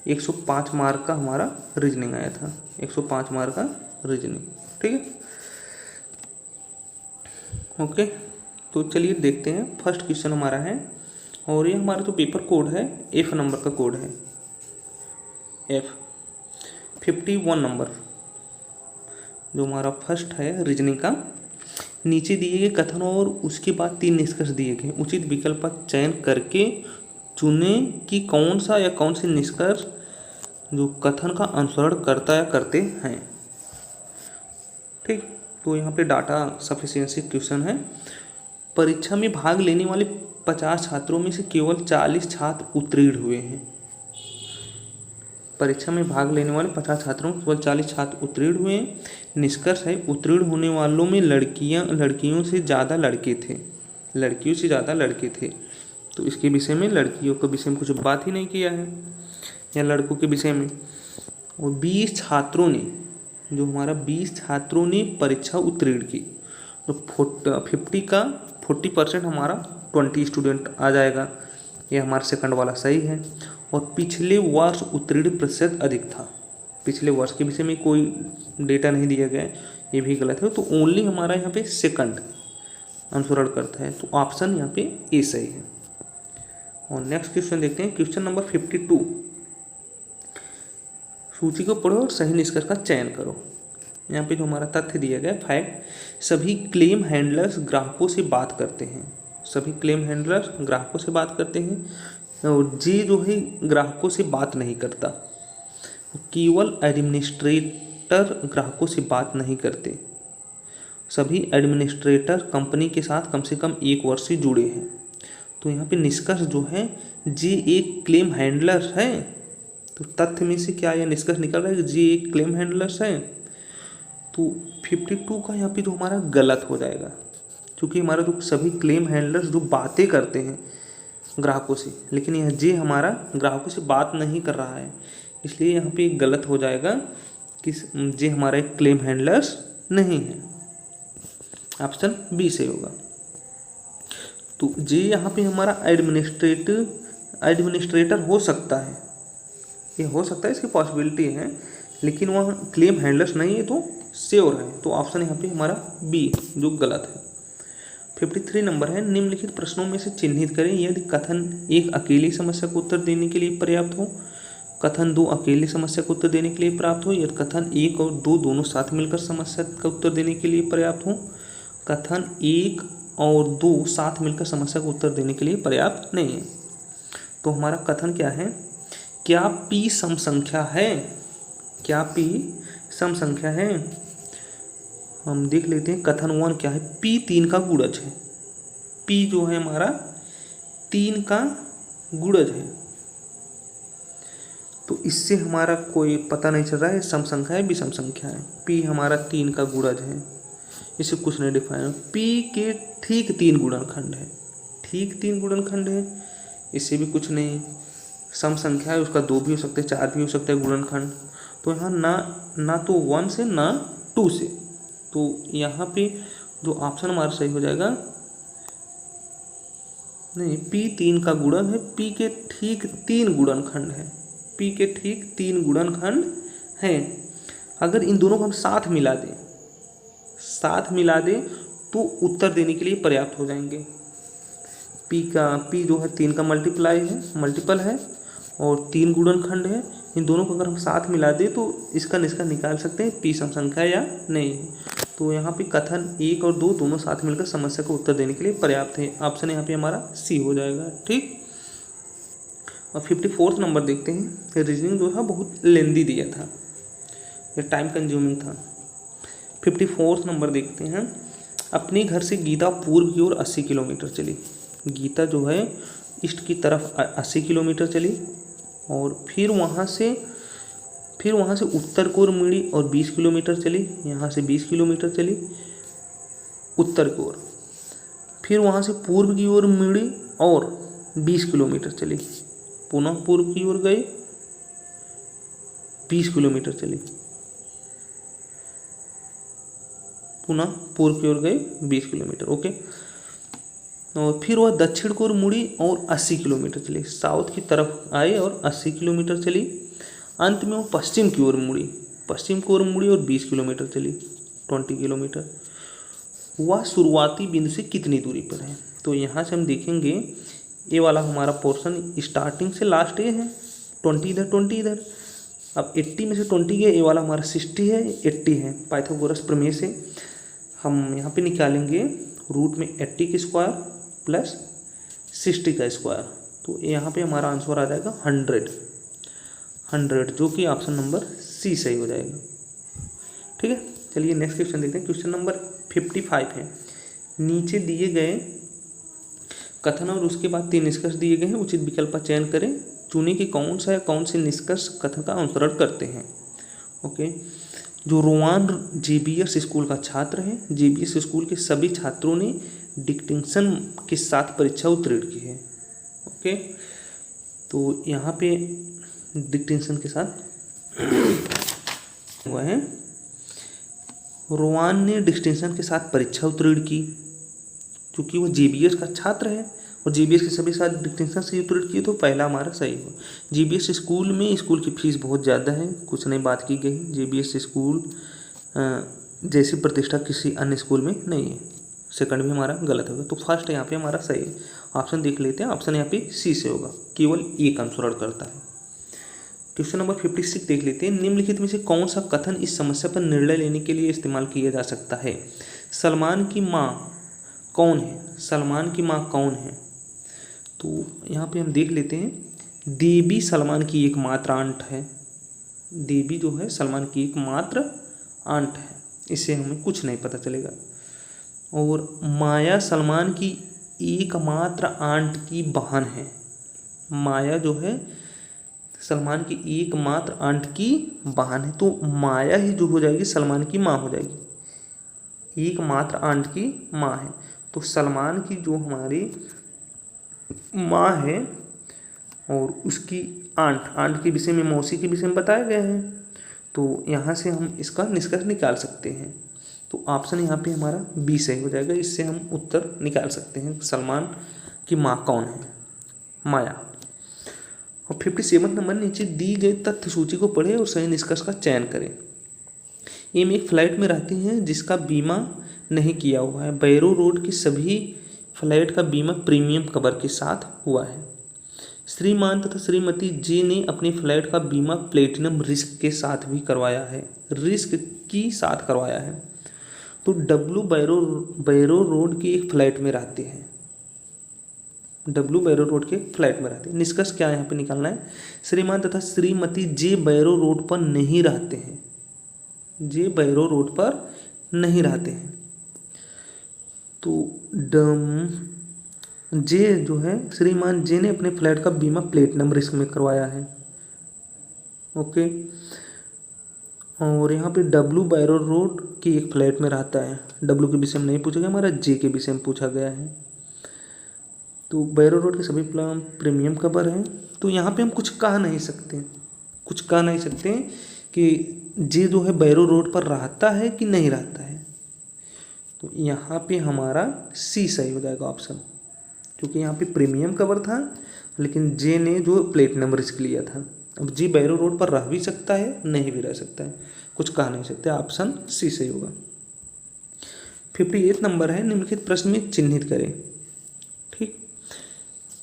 S1: 105 मार्क का हमारा रीजनिंग आया था, 105 मार्क का रीजनिंग। ठीक है, ओके, तो चलिए देखते हैं। फर्स्ट क्वेश्चन हमारा है, और ये हमारा जो पेपर कोड है F नंबर का कोड है, F 51 नंबर जो हमारा फर्स्ट है रीजनिंग का। नीचे दिए गए कथन और उसके बाद 3 निष्कर्ष दिए गए, उचित विकल्प का चयन करके चुने कि कौन सा या कौन से निष्कर्ष जो कथन का अनुसरण करता या करते हैं। ठीक, तो यहाँ पे डाटा सफिशिएंसी क्वेश्चन है। परीक्षा में भाग लेने वाले 50 छात्रों में से केवल 40 छात्र उत्तीर्ण हुए हैं। परीक्षा में भाग लेने वाले 50 छात्रों में केवल 40 छात्र उत्तीर्ण हुए हैं। निष्कर्ष है, उत्तीर्ण होने वालों में लड़कियों से ज़्यादा लड़के थे, लड़कियों से ज़्यादा लड़के थे। तो इसके विषय में, लड़कियों के विषय में कुछ बात ही नहीं किया है, या लड़कों के विषय में। और 20 छात्रों ने, जो हमारा 20 छात्रों ने परीक्षा उत्तीर्ण की, तो 50 का 40% हमारा 20 स्टूडेंट आ जाएगा। ये हमारा सेकंड वाला सही है। और पिछले वर्ष उत्तीर्ण प्रतिशत अधिक था, पिछले वर्ष के विषय में कोई डेटा नहीं दिया गया है, ये भी गलत है। तो ओनली हमारा यहाँ पे सेकंड अनुसरण करता है, तो ऑप्शन यहाँ पे ए सही है। और नेक्स्ट क्वेश्चन देखते हैं, क्वेश्चन नंबर 52। सूची को पढ़ो और सही निष्कर्ष का चयन करो। यहाँ पे जो हमारा तथ्य दिया गया फैक्ट, सभी क्लेम हैंडलर्स ग्राहकों से बात करते हैं, सभी क्लेम हैंडलर्स ग्राहकों से बात करते हैं। और जे जो है ग्राहकों से बात नहीं करता, केवल एडमिनिस्ट्रेटर ग्राहकों से बात नहीं करते, सभी एडमिनिस्ट्रेटर कंपनी के साथ कम से कम 1 वर्ष से जुड़े हैं। तो यहाँ पे निष्कर्ष जो है जे एक क्लेम हैंडलर है, तो तथ्य में से क्या यह निष्कर्ष निकल रहा है कि जे एक क्लेम हैंडलर्स है। तो 52 का यहाँ पे जो हमारा गलत हो जाएगा, क्योंकि हमारा जो सभी क्लेम हैंडलर्स जो बातें करते हैं ग्राहकों से, लेकिन यह जे हमारा ग्राहकों से बात नहीं कर रहा है, इसलिए यहाँ पे गलत हो जाएगा कि जे हमारा एक क्लेम हैंडलर्स नहीं है। ऑप्शन बी से होगा। तो जे यहाँ पे हमारा एडमिनिस्ट्रेटर हो सकता है, ये हो सकता है, इसकी पॉसिबिलिटी है, लेकिन वह क्लेम हैंडलर्स नहीं है, तो श्योर है। तो ऑप्शन यहाँ पे हमारा बी जो गलत है। 53 नंबर है, निम्नलिखित प्रश्नों में से चिन्हित करें यदि कथन एक अकेली समस्या को उत्तर देने के लिए पर्याप्त हो, कथन 2 अकेले समस्या को उत्तर देने के लिए पर्याप्त हो, यदि कथन 1 और 2 दोनों साथ मिलकर समस्या का उत्तर देने के लिए पर्याप्त हो, कथन 1 और 2 साथ मिलकर समस्या को उत्तर देने के लिए पर्याप्त नहीं है। तो हमारा कथन क्या है, क्या P सम संख्या है, क्या P सम संख्या है। हम देख लेते हैं कथन 1 क्या है, P 3 का गुणज है, P जो है हमारा 3 का गुणज है। तो इससे हमारा कोई पता नहीं चल रहा है सम संख्या है विषम संख्या है। P हमारा 3 का गुणज है, इससे कुछ नहीं डिफाइन। P के ठीक 3 गुणनखंड है, ठीक 3 गुणनखंड है, इससे भी कुछ नहीं। सम संख्या है, उसका 2 भी हो सकते हैं, 4 भी हो सकते हैं गुणनखंड। तो यहाँ ना तो 1 से ना 2 से, तो यहाँ पे जो ऑप्शन हमारा सही हो जाएगा, नहीं, P 3 का गुणन है, P के ठीक 3 गुणनखंड है, P के ठीक 3 गुणनखंड हैं। अगर इन दोनों को हम साथ मिला दें तो उत्तर देने के लिए पर्याप्त हो जाएंगे। P जो है 3 का मल्टीपल है और 3 गुणनखंड है, इन दोनों को अगर हम साथ मिला दें तो इसका निष्कर्ष निकाल सकते हैं P सम संख्या या नहीं है। तो यहाँ पे कथन 1 और 2 दोनों साथ मिलकर समस्या को उत्तर देने के लिए पर्याप्त है। ऑप्शन यहाँ पे हमारा सी हो जाएगा, ठीक। और 54 नंबर देखते हैं, रीजनिंग जो है बहुत लेंदी दिया था, ये टाइम कंज्यूमिंग था। 54 नंबर देखते हैं, अपने घर से गीता पूर्व की ओर 80 किलोमीटर चली, गीता जो है ईस्ट की तरफ 80 किलोमीटर चली, और फिर वहाँ से उत्तर की ओर मुड़ी और 20 किलोमीटर चली, यहाँ से 20 किलोमीटर चली उत्तर की ओर, फिर वहाँ से पूर्व की ओर मुड़ी और 20 किलोमीटर चली, पुनः पूर्व की ओर गई 20 किलोमीटर चली, पुनः पूर्व की ओर गई 20 किलोमीटर, ओके। और फिर वह दक्षिण की ओर मुड़ी और 80 किलोमीटर चली, साउथ की तरफ आई और 80 किलोमीटर चली। अंत में वो पश्चिम की ओर मुड़ी और 20 किलोमीटर चली, 20 किलोमीटर। वह शुरुआती बिंदु से कितनी दूरी पर है। तो यहाँ से हम देखेंगे ये वाला हमारा पोर्शन स्टार्टिंग से लास्ट ये है, 20 इधर 20 इधर। अब 80 में से 20 गया, ये वाला हमारा 60 है, 80 है। पाइथागोरस प्रमेय से हम यहाँ पे निकालेंगे रूट में 80 का स्क्वायर प्लस 60 का स्क्वायर, तो यहाँ पे हमारा आंसर आ जाएगा 100, जो कि ऑप्शन नंबर सी सही हो जाएगा, ठीक है। चलिए नेक्स्ट क्वेश्चन देखते हैं, क्वेश्चन नंबर 55 है। नीचे दिए गए कथन और उसके बाद 3 निष्कर्ष दिए गए हैं, उचित विकल्प का चयन करें, चुने कि कौन से निष्कर्ष कथन का अनुसरण करते हैं, ओके। जो रोवान जेबीएस स्कूल का छात्र है, जेबीएस स्कूल के सभी छात्रों ने डिस्टिंक्शन के साथ परीक्षा उत्तीर्ण की है, ओके। तो यहाँ पे डिस्टिंक्शन के साथ हुआ है, रोवान ने डिस्टिंक्शन के साथ परीक्षा उत्तीर्ण की, क्योंकि वो जेबीएस का छात्र है, और जीबीएस के सभी साथ डिस्टिंक्शन से उत्तर किए तो पहला हमारा सही हो। जीबीएस स्कूल में स्कूल की फीस बहुत ज़्यादा है, कुछ नहीं बात की गई। जीबीएस स्कूल जैसी प्रतिष्ठा किसी अन्य स्कूल में नहीं है। सेकंड भी हमारा गलत होगा, तो फर्स्ट यहाँ पे हमारा सही है। ऑप्शन देख लेते हैं, ऑप्शन यहाँ पे सी से होगा, केवल एक अनुसरण करता है। क्वेश्चन नंबर 56 देख लेते हैं। निम्नलिखित में से कौन सा कथन इस समस्या पर निर्णय लेने के लिए इस्तेमाल किया जा सकता है? सलमान की माँ कौन है? सलमान की माँ कौन है? तो यहाँ पे हम देख लेते हैं, देवी सलमान की एकमात्र आंट है। देवी जो है सलमान की एकमात्र आंट है, इससे हमें कुछ नहीं पता चलेगा। और माया सलमान की एकमात्र आंट की बहन है। माया जो है सलमान की एकमात्र आंट की बहन है, तो माया ही जो हो जाएगी सलमान की माँ हो जाएगी। एकमात्र आंट की माँ है, तो सलमान की जो हमारी माँ है और उसकी आंट के विषय में, मौसी के विषय में बताया गया है, तो यहाँ से हम इसका निष्कर्ष निकाल सकते हैं। तो ऑप्शन यहाँ पे हमारा बी सही हो जाएगा, इससे हम उत्तर निकाल सकते हैं। सलमान की माँ कौन है? माया। और 57 नंबर, नीचे दी गई तथ्य सूची को पढ़ें और सही निष्कर्ष का चयन करें। एम एक फ्लैट में रहती हैं जिसका बीमा नहीं किया हुआ है। बैरो रोड की सभी फ्लैट का बीमा प्रीमियम कवर के साथ हुआ है। श्रीमान तथा श्रीमती जे ने अपने फ्लैट का बीमा प्लेटिनम रिस्क के साथ भी करवाया है, रिस्क की साथ करवाया है। तो डब्लू बैरो रोड के एक फ्लैट में रहते हैं। डब्लू बैरो रोड के फ्लैट में रहते हैं। निष्कर्ष क्या यहाँ पे निकालना है? श्रीमान तथा श्रीमती जे बैरो रोड पर नहीं रहते हैं। जे बैरो रोड पर नहीं रहते हैं, तो जे जो है श्रीमान जे ने अपने फ्लैट का बीमा प्लेटिनम रिस्क में करवाया है। ओके। और यहाँ पे डब्लू बैरो रोड की एक फ्लैट में रहता है। डब्लू के विषय में नहीं पूछा गया, हमारा जे के विषय में पूछा गया है। तो बैरो रोड के सभी प्लान प्रीमियम कवर हैं, तो यहाँ पे हम कुछ कह नहीं सकते कि जे जो है बैरो रोड पर रहता है कि नहीं रहता है। तो यहाँ पे हमारा सी सही हो जाएगा ऑप्शन, क्योंकि यहाँ पे प्रीमियम कवर था लेकिन जे ने जो प्लेटिनम रिस्क लिया था। अब जे बैरो रोड पर रह भी सकता है, नहीं भी रह सकता है, कुछ कह नहीं सकते। ऑप्शन सी सही होगा। 58 नंबर है, निम्नलिखित प्रश्न में चिन्हित करें। ठीक,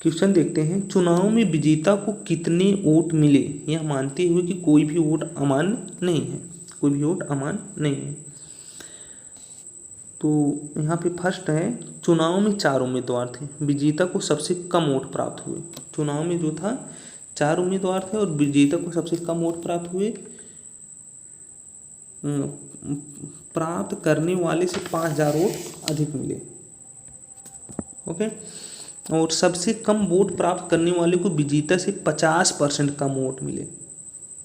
S1: क्वेश्चन देखते हैं। चुनाव में विजेता को कितने वोट मिले, यह मानते हुए कि कोई भी वोट अमान्य नहीं है। कोई भी वोट अमान्य नहीं है। तो यहाँ पे फर्स्ट है, चुनाव में 4 उम्मीदवार थे, विजेता को सबसे कम वोट प्राप्त हुए। चुनाव में जो था 4 उम्मीदवार थे और विजेता को सबसे कम वोट प्राप्त हुए। प्राप्त करने वाले से 5000 वोट अधिक मिले। ओके। और सबसे कम वोट प्राप्त करने वाले को विजेता से 50% कम वोट मिले।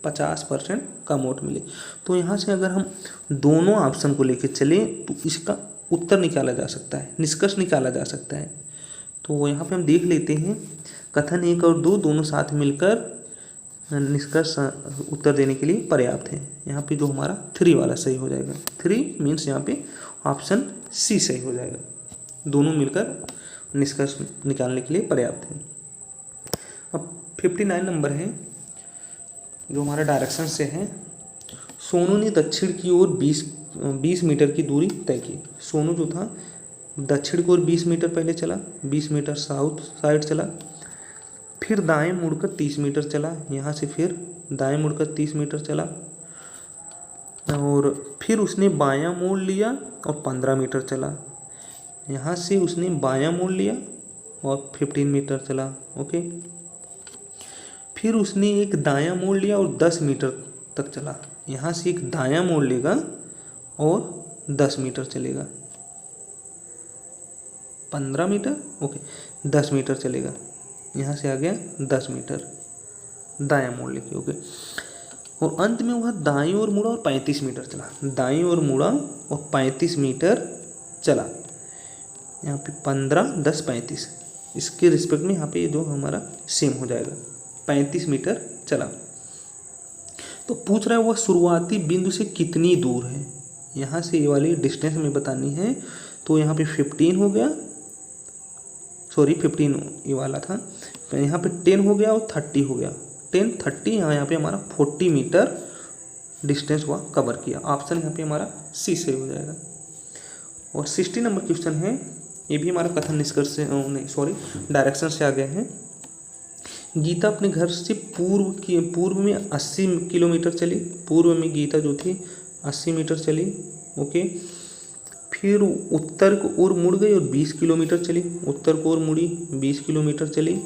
S1: 50% कम वोट मिले। तो यहाँ से अगर हम दोनों ऑप्शन को लेकर चले तो इसका उत्तर निकाला जा सकता है, निष्कर्ष निकाला जा सकता है। तो यहाँ पे हम देख लेते हैं, कथन 1 और 2 दोनों साथ मिलकर निष्कर्ष उत्तर देने के लिए पर्याप्त है। यहाँ पे जो हमारा 3 वाला सही हो जाएगा। 3 मीन्स यहाँ पे ऑप्शन सी सही हो जाएगा। दोनों मिलकर निष्कर्ष निकालने के लिए पर्याप्त है। अब 59 नंबर है, जो हमारा डायरेक्शन से है। सोनू ने दक्षिण की ओर 20 मीटर की दूरी तय की। सोनू जो था दक्षिण की ओर 20 मीटर पहले चला, 20 मीटर साउथ साइड चला, फिर दाएं मुड़कर 30 मीटर चला, यहाँ से फिर दाएं मुड़कर 30 मीटर चला, और फिर उसने बायां मोड़ लिया और 15 मीटर चला। यहाँ से उसने बायां मोड़ लिया और 15 मीटर चला। ओके। फिर उसने एक दायां मोड़ लिया और 10 मीटर तक चला। यहाँ से एक दायां मोड़ लेगा और 10 मीटर चलेगा। 15 मीटर, ओके, 10 मीटर चलेगा। यहाँ से आ गया 10 मीटर दायां मोड़ लेके। ओके। और अंत में वह दाईं ओर मुड़ा और 35 मीटर चला। दाईं ओर मुड़ा और 35 मीटर चला। यहाँ पे 15, 10, 35, इसके रिस्पेक्ट में यहाँ पे जो हमारा सेम हो जाएगा। 35 मीटर चला। तो पूछ रहा है वह शुरुआती बिंदु से कितनी दूर है। यहाँ से ये वाली डिस्टेंस में बतानी है। तो यहाँ पे 15 हो गया सॉरी 15 ये वाला था, तो यहाँ पे 10 हो गया और 30 हो गया, 10 30 यहाँ पे हमारा 40 मीटर डिस्टेंस हुआ कवर किया। ऑप्शन यहाँ पे हमारा सी सही हो जाएगा। और 60 नंबर क्वेश्चन है, ये भी हमारा कथन निष्कर्ष से नहीं सॉरी डायरेक्शन से आ गया है। गीता अपने घर से पूर्व में 80 किलोमीटर चली, पूर्व में गीता जो थी 80 मीटर चली, ओके। फिर उत्तर को ओर मुड़ गई और 20 किलोमीटर चली, उत्तर को ओर मुड़ी 20 किलोमीटर चली।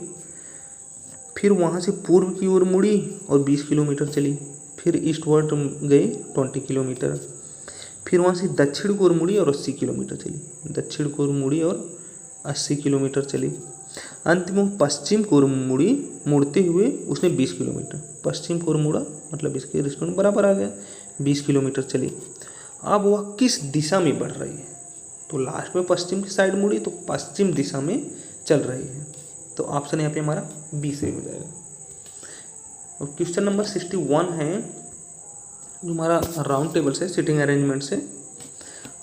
S1: फिर वहाँ से पूर्व की ओर मुड़ी और 20 किलोमीटर चली। फिर ईस्टवर्ड गई 20 किलोमीटर। फिर वहाँ से दक्षिण को ओर मुड़ी और 80 किलोमीटर चली, दक्षिण को ओर मुड़ी और 80 किलोमीटर चली। अंत में पश्चिम को ओर मुड़ी, मुड़ते हुए उसने 20 किलोमीटर, पश्चिम को ओर मुड़ा मतलब इसके रिस्पेक्ट बराबर आ गया, 20 किलोमीटर चली। अब वह किस दिशा में बढ़ रही है, तो लास्ट में पश्चिम की साइड मुड़ी तो पश्चिम दिशा में चल रही है, तो ऑप्शन यहाँ पे हमारा बी सही हो जाएगा। और क्वेश्चन नंबर 61 है जो हमारा राउंड टेबल से सिटिंग अरेंजमेंट से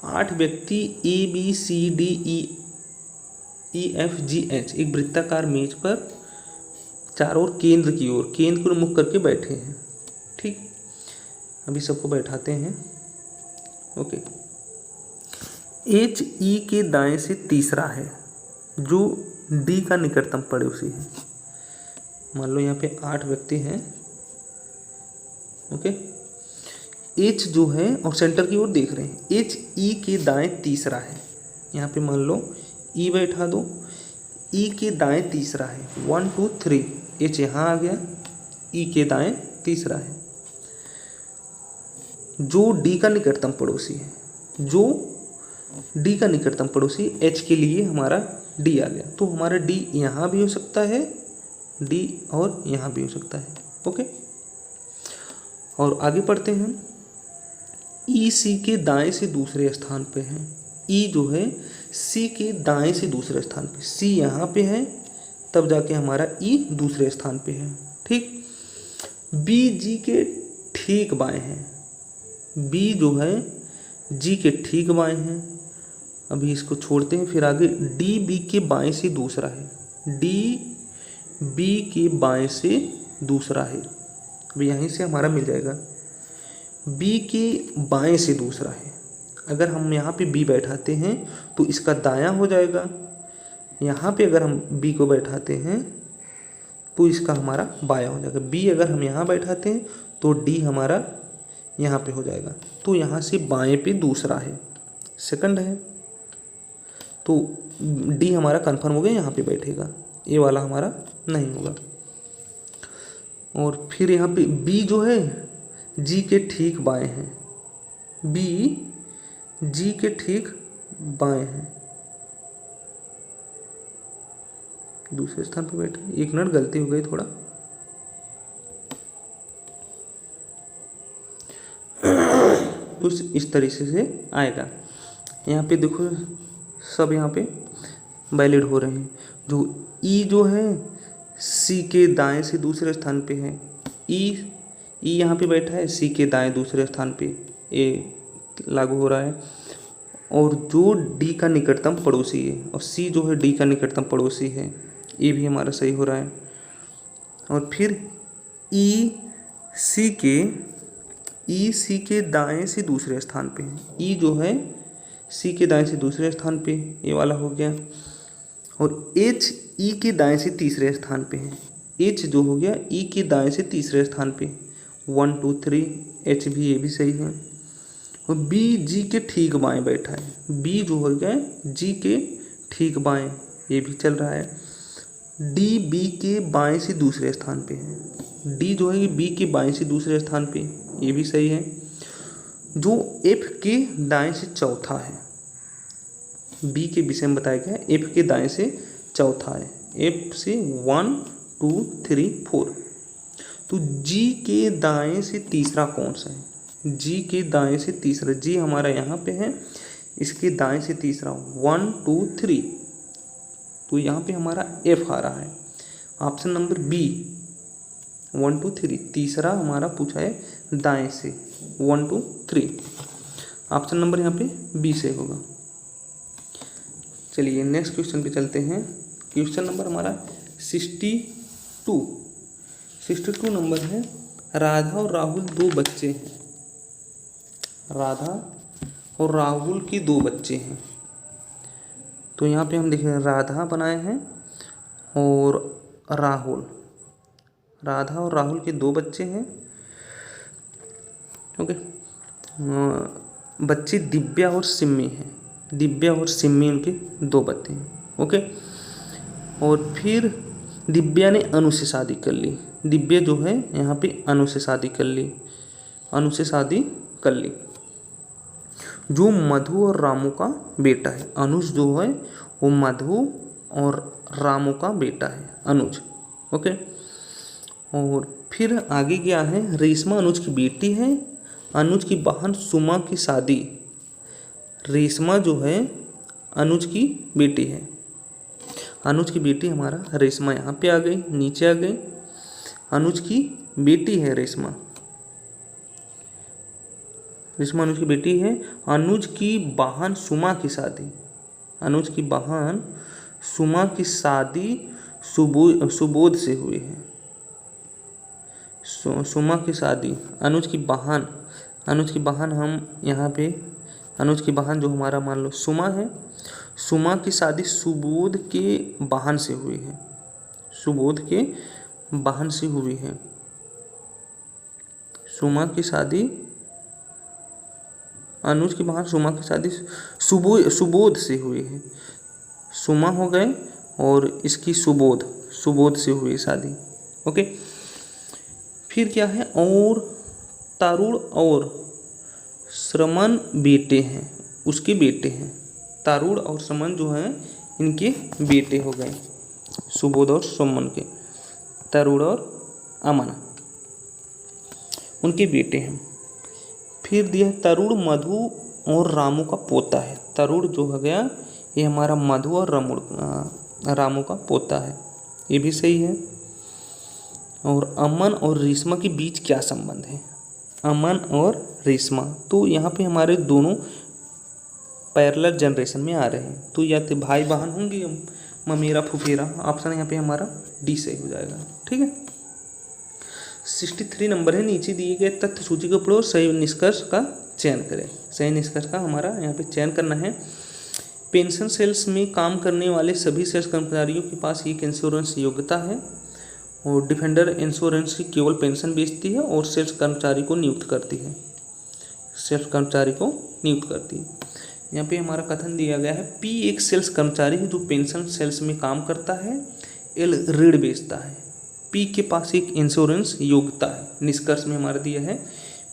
S1: 8 व्यक्ति ABCDEEFGH एक वृत्ताकार मेज पर चारों ओर केंद्र की ओर मुख करके बैठे हैं, ठीक। अभी सबको बैठाते हैं, ओके। HE के दाएं से तीसरा है जो D का निकटतम पड़ोसी है। मान लो यहाँ पे 8 व्यक्ति हैं, ओके। H जो है और सेंटर की ओर देख रहे हैं, HE के दाएं तीसरा है, यहाँ पे मान लो E बैठा दो, E के दाएं तीसरा है, 1 2 3, H यहाँ आ गया, E के दाएं तीसरा है जो D का निकटतम पड़ोसी है, जो D का निकटतम पड़ोसी H के लिए हमारा D आ गया, तो हमारा D यहाँ भी हो सकता है, D और यहाँ भी हो सकता है, ओके। और आगे पढ़ते हैं। E C के दाएं से दूसरे स्थान पे है, E जो है C के दाएं से दूसरे स्थान पे, C यहाँ पे है तब जाके हमारा E दूसरे स्थान पे है, ठीक। B G के ठीक बाएं है, B जो है G के ठीक बाएं हैं, अभी इसको छोड़ते हैं। फिर आगे D B के बाएं से दूसरा है, D B के बाएं से दूसरा है, अभी यहीं से हमारा मिल जाएगा। B के बाएं से दूसरा है, अगर हम यहाँ पे B बैठाते हैं तो इसका दायां हो जाएगा, यहाँ पे अगर हम B को बैठाते हैं तो इसका हमारा बायां हो जाएगा। B अगर हम यहाँ बैठाते हैं तो D हमारा यहाँ पे हो जाएगा, तो यहाँ से बाएं पे दूसरा है, सेकंड है, तो D हमारा कंफर्म हो गया, यहाँ पे बैठेगा, ये वाला हमारा नहीं होगा। और फिर यहाँ पे B जो है G के ठीक बाएं हैं, B G के ठीक बाएं हैं, दूसरे स्थान पे बैठे। एक मिनट गलती हो गई थोड़ा, कुछ इस तरीके से आएगा। यहाँ पे देखो सब यहाँ पे वैलिड हो रहे हैं। जो E जो है C के दाएं से दूसरे स्थान पे है, E यहाँ पे बैठा है, C के दाएं दूसरे स्थान पे A लागू हो रहा है। और जो D का निकटतम पड़ोसी है, और C जो है D का निकटतम पड़ोसी है, ये भी हमारा सही हो रहा है। और फिर E C के दाएं से दूसरे स्थान पे है, E जो है C के दाएं से दूसरे स्थान पे, ये वाला हो गया। और H E के दाएं से तीसरे स्थान पे है, H जो हो गया E के दाएं से तीसरे स्थान पे, 1 2 3, H भी, ये भी सही है। और B G के ठीक बाएं बैठा है, B जो हो गया G के ठीक बाएं, ये भी चल रहा है। D B के बाएं से दूसरे स्थान पे है, D जो है B के बाएं से दूसरे स्थान पे, ये भी सही है। जो F के दाएं से चौथा है, B के विषय में बताया गया F के दाएं से चौथा है, F से 1 2 3 4। तो G के दाएं से तीसरा कौन सा है, G के दाएं से तीसरा, G हमारा यहाँ पे है, इसके दाएं से तीसरा 1 2 3, तो यहाँ पे हमारा F आ रहा है, ऑप्शन नंबर B 1 2 3, तीसरा हमारा पूछा है दाएं से 1 2 3, ऑप्शन नंबर यहाँ पे B से होगा। चलिए नेक्स्ट क्वेश्चन पे चलते हैं। क्वेश्चन नंबर हमारा 62 नंबर है। राधा और राहुल दो बच्चे हैं। राधा और राहुल के दो बच्चे हैं। तो यहाँ पे हम देख रहे हैं राधा बनाए हैं और राहुल। राधा और राहुल के दो बच्चे हैं। ओके, बच्चे दिव्या और सिम्मी हैं। दिव्या और सिम्मी उनके दो बच्चे हैं। ओके, और फिर दिव्या ने अनु से शादी कर ली। दिव्या जो है यहाँ पे अनु से शादी कर ली। अनु से शादी कर ली, जो मधु और रामू का बेटा है। अनुज जो है वो मधु और रामू का बेटा है, अनुज। ओके, और फिर आगे क्या है, रेशमा अनुज की बेटी है। अनुज की बहन सुमा की शादी। रेशमा जो है अनुज की बेटी है। अनुज की बेटी हमारा रेशमा यहाँ पे आ गई, नीचे आ गई। अनुज की बेटी है रेशमा। रेशमा अनुज की बेटी है। अनुज की बहन सुमा की शादी। अनुज की बहन सुमा की शादी सुबोध से हुई है। सुमा की शादी अनुज की बहन हम यहाँ पे अनुज की बहन जो हमारा मान लो सुमा है। सुमा की शादी सुबोध के बहन से हुई है। सुबोध के बहन से हुई है। सुमा की शादी अनुज की बहन सुमा की शादी सुबोध से हुई है। सुमा हो गए और इसकी सुबोध से हुई शादी। ओके, फिर क्या है, और तरुण और श्रमण बेटे हैं, उसके बेटे हैं। तरुण और श्रमण जो हैं इनके बेटे हो गए, सुबोध और श्रमण के। तरुण और अमन उनके बेटे हैं। फिर दिया तरुण मधु और रामू का पोता है। तरुण जो हो गया ये हमारा मधु और रामू का पोता है, ये भी सही है। और अमन और रेशमा के बीच क्या संबंध है? अमन और रेशमा, तो यहाँ पे हमारे दोनों पैरेलल जनरेशन में आ रहे हैं, तो या तो भाई बहन होंगे, ममेरा फुफेरा। ऑप्शन यहाँ पे हमारा डी सही हो जाएगा। ठीक है, 63 नंबर है। नीचे दिए गए तथ्य सूची को पढ़ो और सही निष्कर्ष का चयन करें। सही निष्कर्ष का हमारा यहाँ पे चयन करना है। पेंशन सेल्स में काम करने वाले सभी सेल्स कर्मचारियों के पास एक इंश्योरेंस योग्यता है, और डिफेंडर इंश्योरेंस की केवल पेंशन बेचती है और सेल्स कर्मचारी को नियुक्त करती है। सेल्स कर्मचारी को नियुक्त करती है। यहाँ पे हमारा कथन दिया गया है, पी एक सेल्स कर्मचारी है जो पेंशन सेल्स में काम करता है। एल ऋण बेचता है। पी के पास एक इंश्योरेंस योग्यता है। निष्कर्ष में हमारा दिया है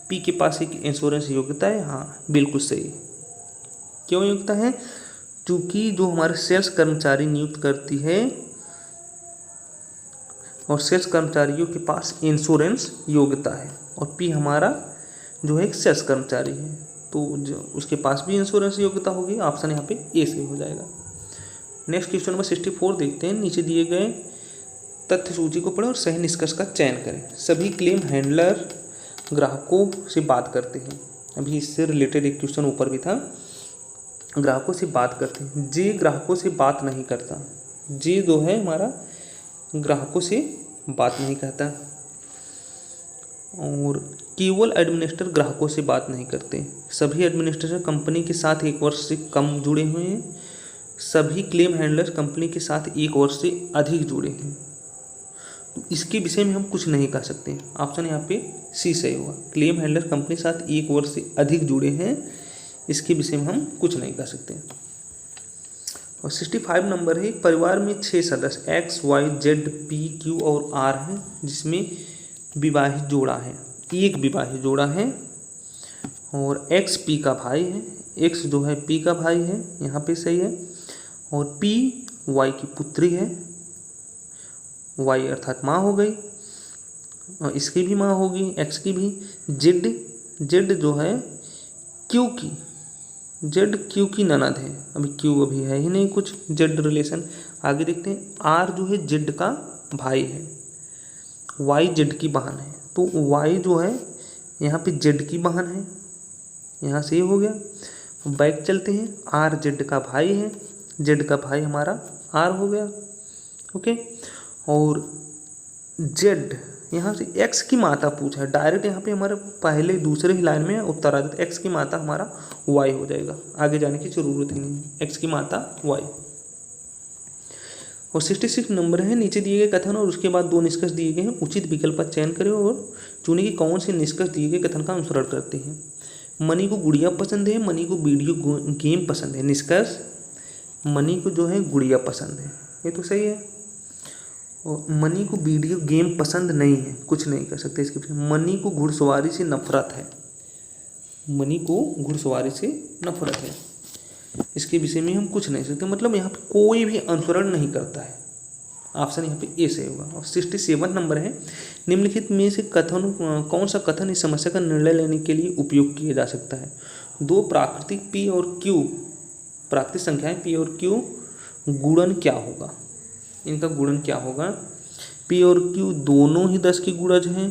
S1: पी के पास एक इंश्योरेंस योग्यता है। हाँ, बिल्कुल सही। क्यों योग्यता है? क्योंकि जो हमारे सेल्स कर्मचारी नियुक्त करती है और सेल्स कर्मचारियों के पास इंश्योरेंस योग्यता है, और पी हमारा जो है एक सेल्स कर्मचारी है, तो जो उसके पास भी इंश्योरेंस योग्यता होगी। ऑप्शन यहाँ पे ए सही हो जाएगा। नेक्स्ट क्वेश्चन नंबर 64 देखते हैं। नीचे दिए गए तथ्य सूची को पढ़ें और सही निष्कर्ष का चयन करें। सभी क्लेम हैंडलर ग्राहकों से बात करते हैं। अभी इससे रिलेटेड एक क्वेश्चन ऊपर भी था। ग्राहकों से बात करते हैं। जे ग्राहकों से बात नहीं करता। जे जो है हमारा ग्राहकों से बात नहीं करता। और केवल एडमिनिस्ट्रेटर ग्राहकों से बात नहीं करते। सभी एडमिनिस्ट्रेटर कंपनी के साथ 1 वर्ष से कम जुड़े हुए हैं। सभी क्लेम हैंडलर कंपनी के साथ 1 वर्ष से अधिक जुड़े हैं। तो इसके विषय में हम कुछ नहीं कह सकते। ऑप्शन यहाँ पे सी सही होगा। क्लेम हैंडलर कंपनी के साथ 1 वर्ष से अधिक जुड़े हैं, इसके विषय में हम कुछ नहीं कह सकते। और 65 नंबर है। परिवार में 6 सदस्य X Y Z P Q और आर हैं, जिसमें विवाहित जोड़ा है। एक विवाहित जोड़ा है और एक्स पी का भाई है। एक्स जो है पी का भाई है, यहाँ पे सही है। और पी वाई की पुत्री है। वाई अर्थात माँ हो गई, और इसकी भी माँ होगी, एक्स की भी। जेड जो है क्यू की, जेड क्यू की ननद है। अभी क्यू अभी है ही नहीं कुछ जेड रिलेशन। आगे देखते हैं। आर जो है जेड का भाई है। वाई जेड की बहन है, तो वाई जो है यहाँ पे जेड की बहन है, यहाँ से ये हो गया। बैक चलते हैं। आर जेड का भाई है, जेड का भाई हमारा आर हो गया। ओके। और जेड, यहाँ से एक्स की माता पूछा है डायरेक्ट, यहाँ पे हमारे पहले दूसरे ही लाइन में उत्तर आ जाता है। एक्स की माता हमारा वाई हो जाएगा, आगे जाने की जरूरत ही नहीं है, एक्स की माता वाई। और 66 नंबर है, नीचे दिए गए कथन और उसके बाद 2 निष्कर्ष दिए गए हैं, उचित विकल्प का चयन करें और चुने कि कौन से निष्कर्ष दिए गए कथन का अनुसरण करते हैं। मनी को गुड़िया पसंद है, मनी को वीडियो गेम पसंद है। निष्कर्ष, मनी को जो है गुड़िया पसंद है, ये तो सही है। और मनी को वीडियो गेम पसंद नहीं है, कुछ नहीं कर सकते इसके पीछे। मनी को घुड़सवारी से नफरत है, मनी को घुड़सवारी से नफरत है, इसके विषय में हम कुछ नहीं सकते, मतलब यहाँ पे कोई भी अनुसरण नहीं करता है। ऑप्शन यहाँ पे ए सही होगा। और 67 नंबर है, निम्नलिखित में से कौन सा कथन इस समस्या का निर्णय लेने के लिए उपयोग किया जा सकता है। 2 प्राकृतिक पी और क्यू, प्राकृतिक संख्याएं पी और क्यू गुणन क्या होगा, इनका गुणन क्या होगा। पी और क्यू दोनों ही 10 के गुणज हैं,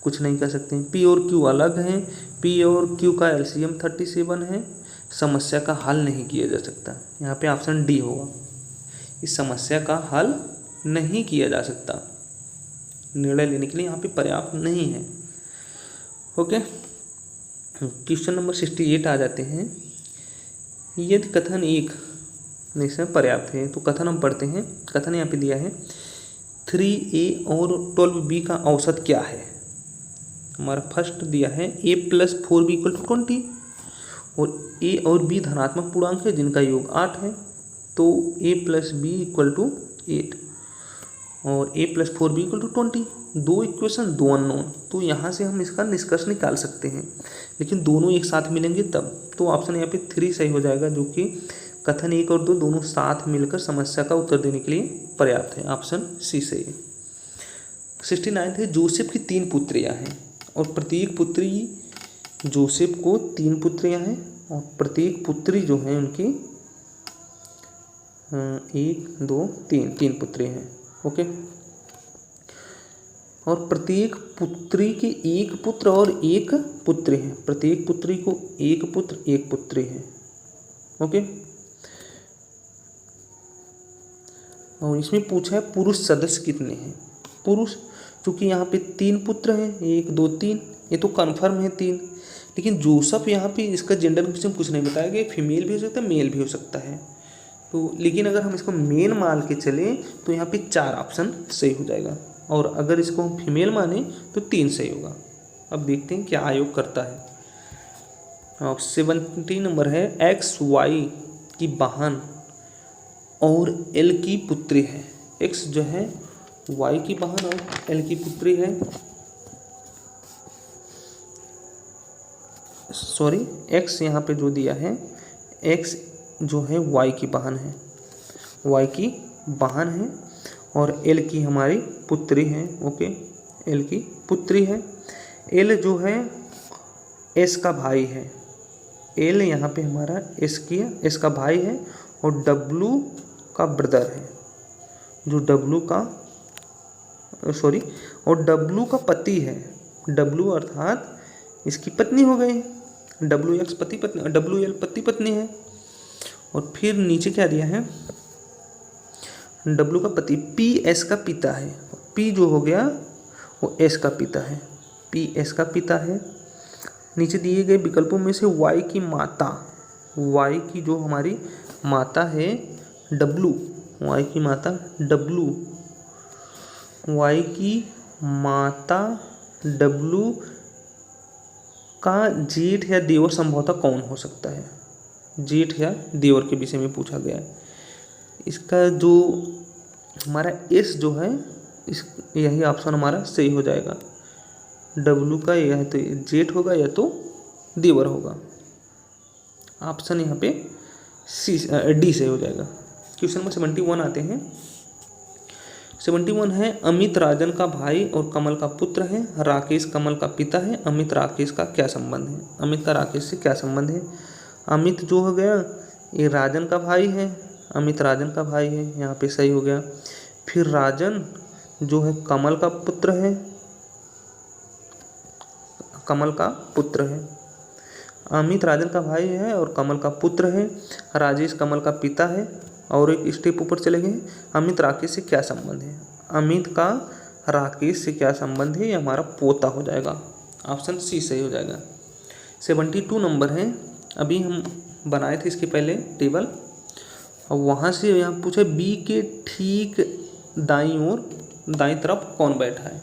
S1: कुछ नहीं कर सकते। पी और क्यू अलग हैं, पी और क्यू का एलसीएम 37 है, समस्या का हल नहीं किया जा सकता। यहाँ पे ऑप्शन डी होगा, इस समस्या का हल नहीं किया जा सकता, निर्णय लेने के लिए यहाँ पे पर्याप्त नहीं है। ओके, क्वेश्चन नंबर 68 आ जाते हैं। यदि कथन 1 नहीं सर पर्याप्त है तो कथन हम पढ़ते हैं। कथन यहाँ पे दिया है 3a और 12b का औसत क्या है। हमारा फर्स्ट दिया है a + 4b = 20 और a और b धनात्मक पूर्णांक है जिनका योग 8 है, तो a + b = 8 और a + 4b = 20। 2 इक्वेशन 2 अननोन, तो यहाँ से हम इसका निष्कर्ष निकाल सकते हैं, लेकिन दोनों एक साथ मिलेंगे तब। तो ऑप्शन यहाँ पे 3 सही हो जाएगा, जो कि कथन 1 और 2 दोनों साथ मिलकर समस्या का उत्तर देने के लिए पर्याप्त है। ऑप्शन सी सही है। 69 है, जोसेफ की 3 पुत्रियाँ हैं और प्रत्येक पुत्री, जोसेफ को 3 पुत्रियाँ हैं और प्रत्येक पुत्री जो है उनकी 1 2 3 पुत्री हैं। ओके, और प्रत्येक पुत्री के 1 पुत्र और 1 पुत्री है, प्रत्येक पुत्री को 1 पुत्र 1 पुत्री है। ओके, और इसमें पूछा है पुरुष सदस्य कितने हैं। पुरुष, चूँकि यहाँ पे 3 पुत्र हैं, 1 2 3, ये तो कन्फर्म है 3, लेकिन जोसेफ यहाँ पे इसका जेंडर कुछ नहीं बताया गया, फीमेल भी हो सकता है मेल भी हो सकता है। तो लेकिन अगर हम इसको मेल मान के चले तो यहाँ पे 4 ऑप्शन सही हो जाएगा, और अगर इसको हम फीमेल माने तो 3 सही होगा। अब देखते हैं क्या आयोग करता है। और 70 नंबर है, एक्स वाई की बहन और एल की पुत्री है। एक्स जो है वाई की बहन और एल की पुत्री है, सॉरी एक्स यहाँ पे जो दिया है, एक्स जो है वाई की बहन है, वाई की बहन है और एल की हमारी पुत्री है। ओके, एल की पुत्री है। एल जो है एस का भाई है, एल यहाँ पे हमारा एस का भाई है और डब्लू का ब्रदर है, जो डब्लू का और डब्लू का पति है। डब्लू अर्थात इसकी पत्नी हो गई, डब्लू एक्स पति पत्नी, डब्लू एल पति पत्नी है। और फिर नीचे क्या दिया है, डब्लू का पति पी एस का पिता है, पी जो हो गया वो एस का पिता है, पी एस का पिता है। नीचे दिए गए विकल्पों में से वाई की माता, वाई की जो हमारी माता है डब्लू, वाई की माता डब्लू, वाई की माता डब्लू का जेठ या देवर संभवतः कौन हो सकता है। जेठ या देवर के विषय में पूछा गया है। इसका जो हमारा एस जो है, इस यही ऑप्शन हमारा सही हो जाएगा। डब्लू का यह तो जेठ होगा या तो देवर होगा। ऑप्शन यहाँ पे सी डी सही हो जाएगा। क्वेश्चन नंबर 71 आते हैं। 71 है, अमित राजन का भाई और कमल का पुत्र है, राकेश कमल का पिता है, अमित राकेश का क्या संबंध है। अमित का राकेश से क्या संबंध है। अमित जो हो गया ये राजन का भाई है, अमित राजन का भाई है, यहाँ पे सही हो गया। फिर राजन जो है कमल का पुत्र है, कमल का पुत्र है। अमित राजन का भाई है और कमल का पुत्र है। राजेश कमल का पिता है, और एक स्टेप ऊपर चले गए, अमित राकेश से क्या संबंध है। अमित का राकेश से क्या संबंध है, ये हमारा पोता हो जाएगा, ऑप्शन सी सही हो जाएगा। 72 नंबर है, अभी हम बनाए थे इसके पहले टेबल, और वहाँ से यहाँ पूछा बी के ठीक दाईं तरफ कौन बैठा है।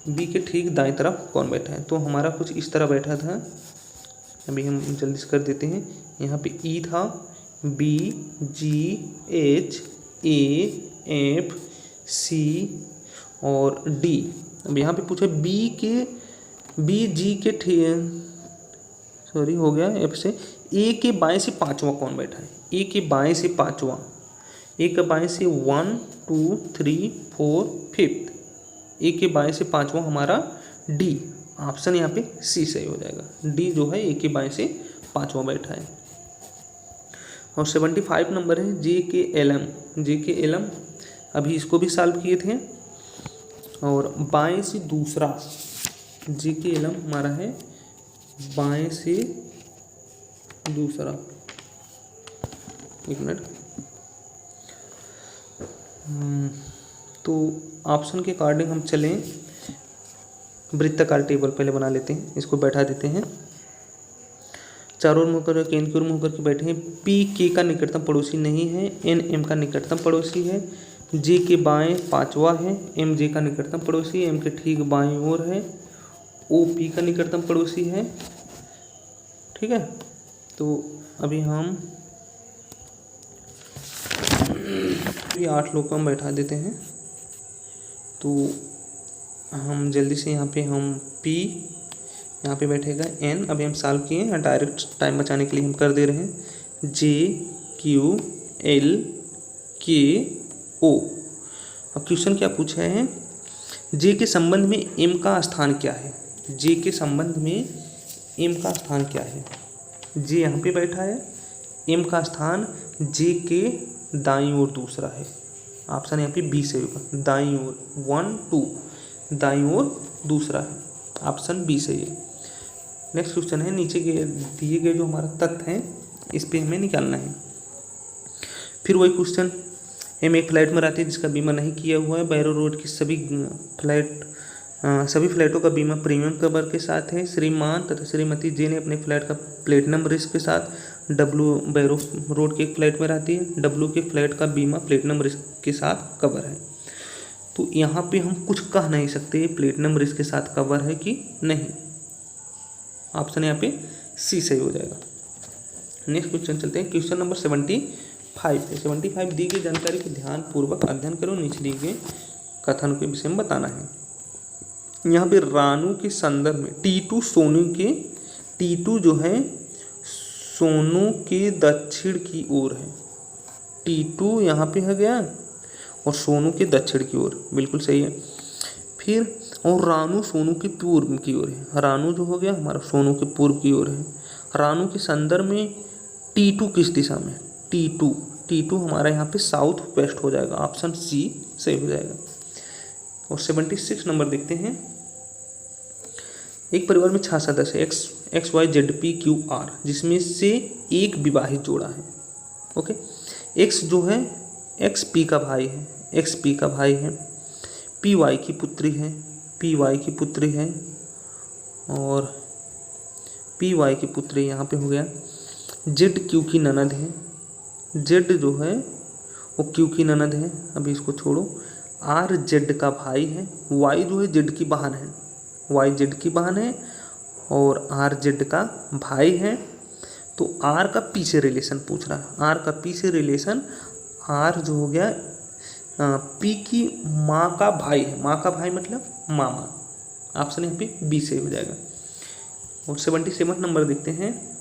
S1: बी के ठीक दाईं तरफ कौन बैठा है, तो हमारा कुछ इस तरह बैठा था। अभी हम जल्दी से कर देते हैं। यहाँ पे ई था, B G H A F C और डी। अब यहाँ पे पूछा बी जी के हो गया एफ से, ए के बाएं से पांचवा कौन बैठा है। ए के बाएं से पांचवा, ए के बाएं से 1 2 3 4 5, ए के बाएं से पांचवा हमारा डी, ऑप्शन यहाँ पे सी सही हो जाएगा। डी जो है ए के बाएं से पांचवा बैठा है। और 75 नंबर है जे के एल एम, अभी इसको भी सॉल्व किए थे। और बाएं से दूसरा जे के एल एम हमारा है बाएं से दूसरा, एक मिनट, तो ऑप्शन के अकॉर्डिंग हम चलें, वृत्ताकार टेबल पहले बना लेते हैं, इसको बैठा देते हैं। चारों ओर मुँह कर केंद्र की ओर मुँह करके बैठे हैं। पी के का निकटतम पड़ोसी नहीं है, एन एम का निकटतम पड़ोसी है, जे के बाएं पांचवा है, एम जे का निकटतम पड़ोसी, एम के ठीक बाएं ओर है, ओ पी का निकटतम पड़ोसी है। ठीक है, तो अभी हम 8 लोग को हम बैठा देते हैं। तो हम जल्दी से यहाँ पे हम P यहाँ पे बैठेगा N, अभी हम सॉल्व किए हैं, डायरेक्ट टाइम बचाने के लिए हम कर दे रहे हैं। J Q L K O। अब क्वेश्चन क्या पूछा है, J के संबंध में M का स्थान क्या है। J के संबंध में M का स्थान क्या है। J यहाँ पे बैठा है, M का स्थान J के दाईं ओर दूसरा है, ऑप्शन यहाँ पे बी से होगा। दाईं ओर 1 2, दाईं ओर दूसरा है, ऑप्शन बी सही है। नेक्स्ट क्वेश्चन है, नीचे के दिए गए जो हमारा तथ्य हैं इस पे हमें निकालना है। फिर वही क्वेश्चन, हम एक फ्लैट में रहते हैं जिसका बीमा नहीं किया हुआ है। बैरो रोड की सभी फ्लैटों का बीमा प्रीमियम कवर के साथ है। श्रीमान तथा श्रीमती जे ने अपने फ्लैट का प्लेटिनम रिस्क के साथ डब्लू बैरो रोड के एक फ्लैट में रहती है। डब्लू के फ्लैट का बीमा प्लेटिनम रिस्क के साथ कवर है। तो यहाँ पे हम कुछ कह नहीं सकते प्लेटिनम रिस्क के साथ कवर है कि नहीं, ऑप्शन यहाँ पे सी सही हो जाएगा। नेक्स्ट क्वेश्चन चलते हैं, क्वेश्चन नंबर 75 दी गई जानकारी को ध्यानपूर्वक अध्ययन करो, नीचे दिए गए कथन के विषय में बताना है। यहाँ पे रानू के संदर्भ में टीटू जो है सोनू के दक्षिण की ओर है। टीटू यहाँ पे है गया और सोनू के दक्षिण की ओर, बिल्कुल सही है। फिर और रानू सोनू के पूर्व की ओर है। रानू जो हो गया हमारा सोनू के पूर्व की ओर है। रानू के संदर्भ में टीटू किस दिशा में, टीटू हमारा यहाँ पे साउथ वेस्ट हो जाएगा, ऑप्शन सी सही हो जाएगा। और 76 नंबर देखते हैं, एक परिवार में 6 सदस्य X Y Z P Q R, जिसमें से एक विवाहित जोड़ा है। ओके, एक्स जो है एक्स पी का भाई है, पी वाई की पुत्री है, और पी वाई की पुत्री यहाँ पे हो गया। जेड क्यू की ननद है, जेड जो है वो क्यू की ननद है, अभी इसको छोड़ो। आर जेड का भाई है, वाई जो है जेड की बहन है, वाई जेड की बहन है और आर जेड का भाई है। तो आर का पी से रिलेशन पूछ रहा है, आर का पी से रिलेशन, आर जो हो गया पी की माँ का भाई है, माँ का भाई मतलब मामा, ऑप्शन यहाँ पे बी से हो जाएगा। और 77 नंबर देखते हैं,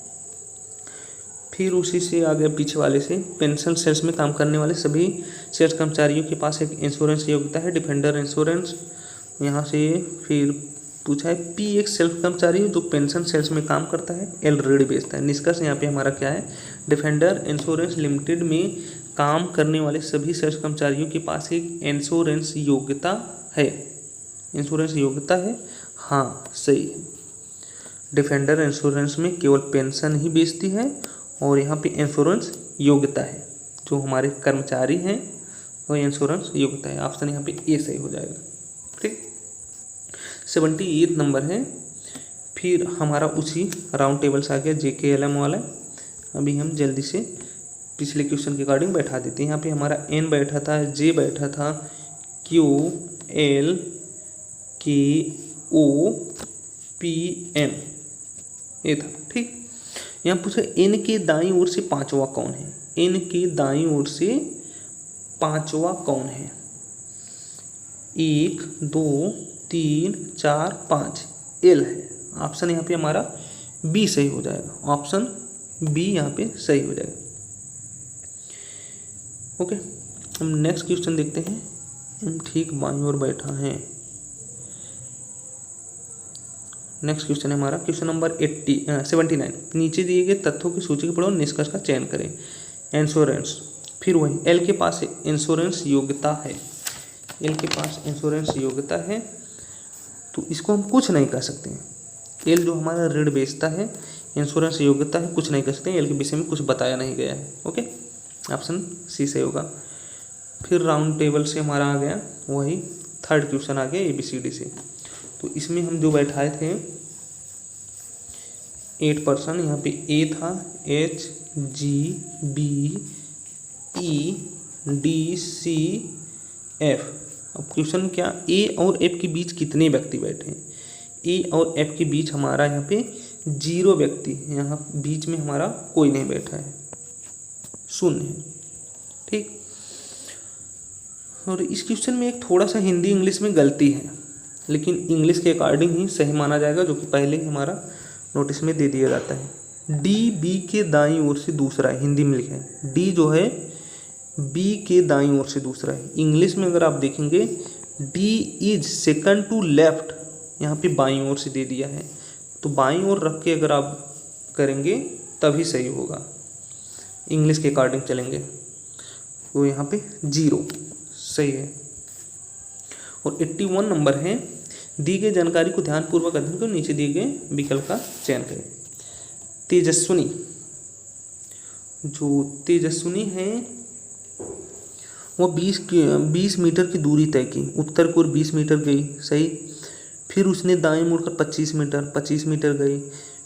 S1: फिर उसी से आगे पीछे वाले से, पेंशन सेल्स में काम करने वाले सभी सेल्स कर्मचारियों के पास एक इंश्योरेंस योग्यता है, डिफेंडर इंश्योरेंस। यहाँ से फिर पूछा है पी एक सेल्फ कर्मचारी है जो पेंशन सेल्स में काम करता है, एल ऋण बेचता है। निष्कर्ष यहाँ पे हमारा क्या है, डिफेंडर इंश्योरेंस लिमिटेड में काम करने वाले सभी सेल्स कर्मचारियों के पास एक इंश्योरेंस योग्यता है, इंश्योरेंस योग्यता है, हाँ सही है। डिफेंडर इंश्योरेंस में केवल पेंशन ही बेचती है और यहाँ पे इंश्योरेंस योग्यता है, जो हमारे कर्मचारी हैं वो इंश्योरेंस योग्यता है। ऑप्शन यहाँ पे ए सही हो जाएगा। ठीक, 78 नंबर है। फिर हमारा उसी राउंड टेबल से आ गया JKLM वाला। अभी हम जल्दी से पिछले क्वेश्चन के अकॉर्डिंग बैठा देते हैं। यहाँ पे हमारा N बैठा था, J बैठा था, Q L K O P M ये था। ठीक, यहाँ पूछा N के दाईं ओर से पांचवा कौन है। N के दाईं ओर से पांचवा कौन है। 1 2 3 4 5 L है। ऑप्शन यहाँ पे हमारा बी सही हो जाएगा। ऑप्शन बी यहाँ पे सही हो जाएगा। ओके, हम नेक्स्ट क्वेश्चन देखते हैं। हम ठीक बाईं ओर बैठा है। नेक्स्ट क्वेश्चन है हमारा क्वेश्चन नंबर 79। नीचे दिए गए तथ्यों की सूची को पढ़ो, निष्कर्ष का चयन करें। इंश्योरेंस, फिर वही एल के पास इंश्योरेंस योग्यता है। एल के पास इंश्योरेंस योग्यता है तो इसको हम कुछ नहीं कर सकते हैं। एल जो हमारा ऋण बेचता है, इंश्योरेंस योग्यता है, कुछ नहीं कर सकते। एल के विषय में कुछ बताया नहीं गया है। ओके, ऑप्शन सी सही होगा। फिर राउंड टेबल से हमारा आ गया वही थर्ड क्वेश्चन आ गया ABCD से। तो इसमें हम जो बैठाए थे 8%, यहाँ पे ए था H G B E D C F। अब क्वेश्चन क्या, ए और एफ के बीच कितने व्यक्ति बैठे हैं। ए और एफ के बीच हमारा यहाँ पे 0 व्यक्ति, यहाँ बीच में हमारा कोई नहीं बैठा है, शून्य है। ठीक, और इस क्वेश्चन में एक थोड़ा सा हिंदी इंग्लिश में गलती है, लेकिन इंग्लिश के अकॉर्डिंग ही सही माना जाएगा, जो कि पहले ही हमारा नोटिस में दे दिया जाता है। डी बी के दाईं ओर से दूसरा है, हिंदी में लिखा है। डी जो है बी के दाईं ओर से दूसरा है। इंग्लिश में अगर आप देखेंगे D is second to left, यहाँ पे बाईं ओर से दे दिया है। तो बाईं ओर रख के अगर आप करेंगे तभी सही होगा, इंग्लिश के अकॉर्डिंग चलेंगे। तो यहाँ पे 0 सही है। और 81 नंबर है, दी गई जानकारी को ध्यानपूर्वक अध्ययन करो, नीचे दिए गए विकल्प का चयन करें। तेजस्विनी, जो तेजस्विनी है वो 20 मीटर की दूरी तय की। उत्तर की ओर 20 मीटर गई, सही। फिर उसने दाएं मुड़कर 25 मीटर गई।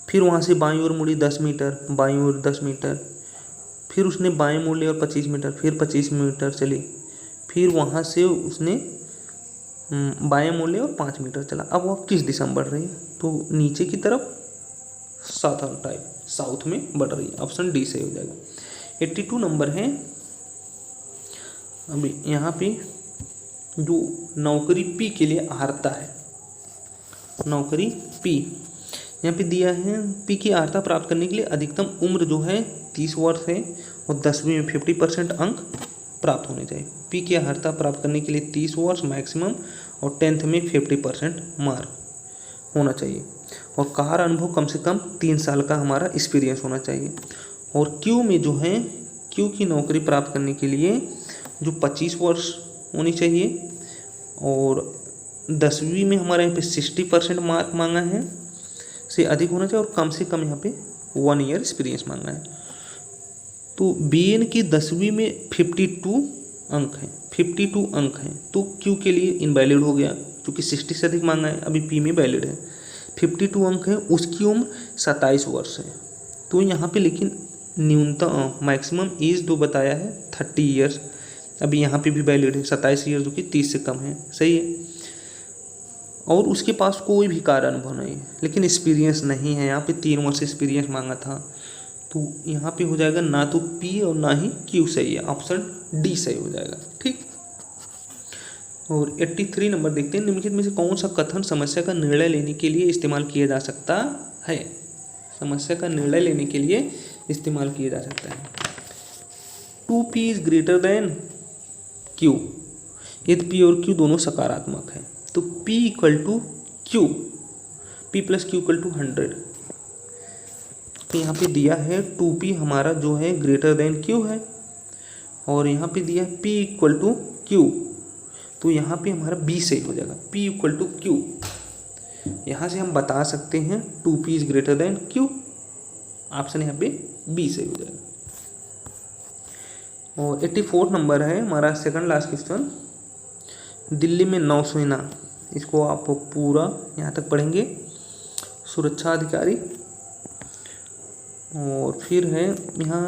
S1: फिर वहाँ से बाईं ओर मुड़ी 10 मीटर, बाईं ओर 10 मीटर। फिर उसने बाएं मोड़ लिया और 25 मीटर, फिर 25 मीटर चली। फिर वहाँ से उसने बाएं मोड़ लिया और 5 मीटर चला। अब वो किस दिशा में बढ़ रही है, तो नीचे की तरफ साउथ में बढ़ रही है। ऑप्शन डी सही हो जाएगा। 82 नंबर है। अभी यहाँ पे जो नौकरी पी के लिए अर्हता है, नौकरी पी यहाँ पे दिया है। पी की अर्हता प्राप्त करने के लिए अधिकतम उम्र जो है 30 वर्ष है और 10वीं में 50% अंक प्राप्त होने चाहिए। पी की अर्हता प्राप्त करने के लिए 30 वर्ष मैक्सिमम और 10th में 50% मार्क होना चाहिए। और कार अनुभव कम से कम 3 साल का हमारा एक्सपीरियंस होना चाहिए। और क्यू में जो है, क्यू की नौकरी प्राप्त करने के लिए जो 25 वर्ष होनी चाहिए और 10वीं में हमारे यहाँ पे 60% मार्क मांगा है से अधिक होना चाहिए और कम से कम यहाँ पे 1 ईयर एक्सपीरियंस मांगा है। तो BN की 10वीं में 52 अंक हैं, 52 अंक हैं, तो क्यू के लिए इनवैलिड हो गया क्योंकि 60 से अधिक मांगा है। अभी पी में वैलिड है, 52 अंक है, उसकी उम्र 27 वर्ष है। तो यहाँ पे लेकिन न्यूनतम मैक्सिमम एज जो बताया है 30 ईयर्स, अभी यहाँ पे भी वैलिड है 27 ईयर, जो कि 30 से कम है, सही है। और उसके पास कोई भी कार्य अनुभव नहीं है, लेकिन एक्सपीरियंस नहीं है। यहाँ पे 3 वर्ष एक्सपीरियंस मांगा था, तो यहाँ पे हो जाएगा ना तो पी और ना ही क्यू सही है, ऑप्शन डी सही हो जाएगा। ठीक, और 83 नंबर देखते हैं। निम्नलिखित में से कौन सा कथन समस्या का निर्णय लेने के लिए इस्तेमाल किया जा सकता है। समस्या का निर्णय लेने के लिए इस्तेमाल किया जा सकता है। 2p is greater than q, यदि p और q दोनों सकारात्मक है तो p equal to q, p plus q equal to 100। तो यहाँ पे दिया है 2p हमारा जो है ग्रेटर देन q है और यहाँ पे दिया है p इक्वल टू q, तो यहाँ पे हमारा b सही हो जाएगा, p इक्वल टू q। यहाँ से हम बता सकते हैं 2p is greater than q, option यहाँ पे b सही हो जाएगा। और 84 नंबर है हमारा सेकंड लास्ट क्वेश्चन, दिल्ली में नौसेना, इसको आप पूरा यहाँ तक पढ़ेंगे, सुरक्षा अधिकारी। और फिर है यहाँ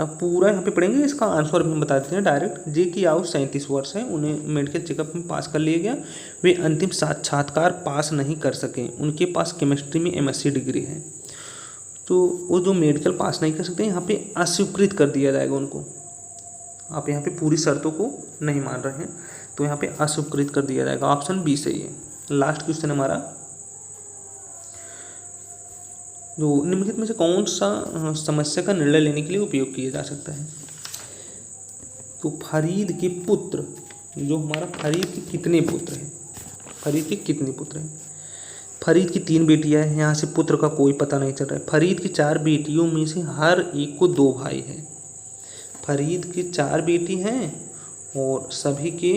S1: आप पूरा यहाँ पे पढ़ेंगे, इसका आंसर भी हम बता देते हैं डायरेक्ट। जे की आयु 37 वर्ष है, उन्हें मेडिकल चेकअप में पास कर लिया गया, वे अंतिम साक्षात्कार पास नहीं कर सके, उनके पास केमिस्ट्री में MSc डिग्री है। तो वो जो मेडिकल पास नहीं कर सकते, यहाँ पे अस्वीकृत कर दिया जाएगा उनको। आप यहाँ पे पूरी शर्तों को नहीं मान रहे हैं तो यहाँ पे अस्वीकृत कर दिया जाएगा। ऑप्शन बी सही है। लास्ट क्वेश्चन हमारा, जो निम्नलिखित में से कौन सा समस्या का निर्णय लेने के लिए उपयोग किया जा सकता है। तो फरीद के पुत्र, जो हमारा फरीद के कितने पुत्र हैं, फरीद के कितने पुत्र हैं। फरीद की 3 बेटियां हैं, यहाँ से पुत्र का कोई पता नहीं चल रहा है। फरीद की 4 बेटियों में से हर एक को 2 भाई हैं। फरीद की 4 बेटी हैं और सभी के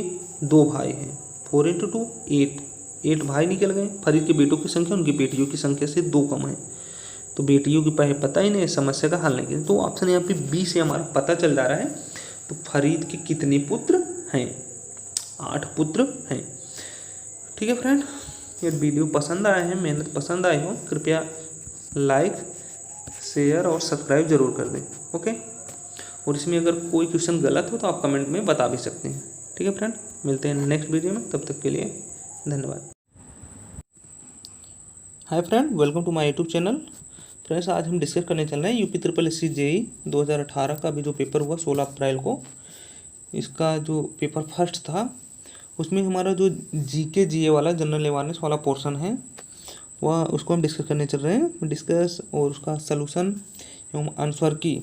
S1: 2 भाई हैं। 4 × 2 8 भाई निकल गए। फरीद के बेटों की संख्या उनकी बेटियों की संख्या से 2 कम है, तो बेटियों की पता ही नहीं, समस्या का हल नहीं किया। तो ऑप्शन यहाँ पे बी से हमारा पता चल जा रहा है। तो फरीद के कितने पुत्र हैं, 8 पुत्र हैं। ठीक है फ्रेंड, ये वीडियो पसंद आया है, मेहनत पसंद आई हो, कृपया लाइक, शेयर और सब्सक्राइब जरूर कर दें। ओके, और इसमें अगर कोई क्वेश्चन गलत हो तो आप कमेंट में बता भी सकते हैं। ठीक है फ्रेंड, मिलते हैं नेक्स्ट वीडियो में, तब तक के लिए धन्यवाद। Hi friend, welcome to my YouTube channel. Friends, आज हम डिस्कस करने चल रहे हैं UPSSC JEE 2018 का भी जो पेपर हुआ 16 अप्रैल को, इसका जो पेपर फर्स्ट था उसमें हमारा जो GK GA वाला जनरल अवेयरनेस वाला पोर्शन है वह उसको हम डिस्कस करने चल रहे हैं। डिस्कस और उसका सलूशन एवं आंसर की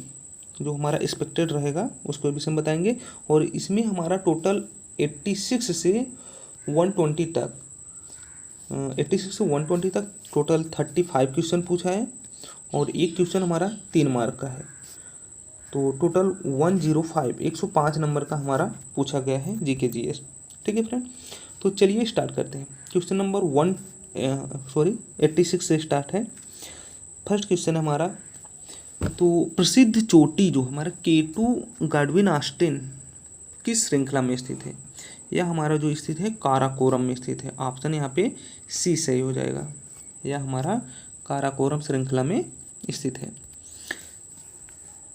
S1: जो हमारा एक्सपेक्टेड रहेगा उसको भी हम बताएंगे। और इसमें हमारा टोटल 86 से 120 तक 86 से 120 तक टोटल 35 क्वेश्चन पूछा है और एक क्वेश्चन हमारा 3 मार्क का है। तो टोटल 105 नंबर का हमारा पूछा गया है GK GS। ठीक है फ्रेंड, तो चलिए स्टार्ट करते हैं। क्वेश्चन नंबर 86 से स्टार्ट है। फर्स्ट क्वेश्चन हमारा, तो प्रसिद्ध चोटी जो हमारा K2 गाडविन ऑस्टिन किस श्रृंखला में स्थित है। यह हमारा जो स्थित है काराकोरम में स्थित है। ऑप्शन यहाँ पे सी सही हो जाएगा। यह हमारा काराकोरम श्रृंखला में स्थित है।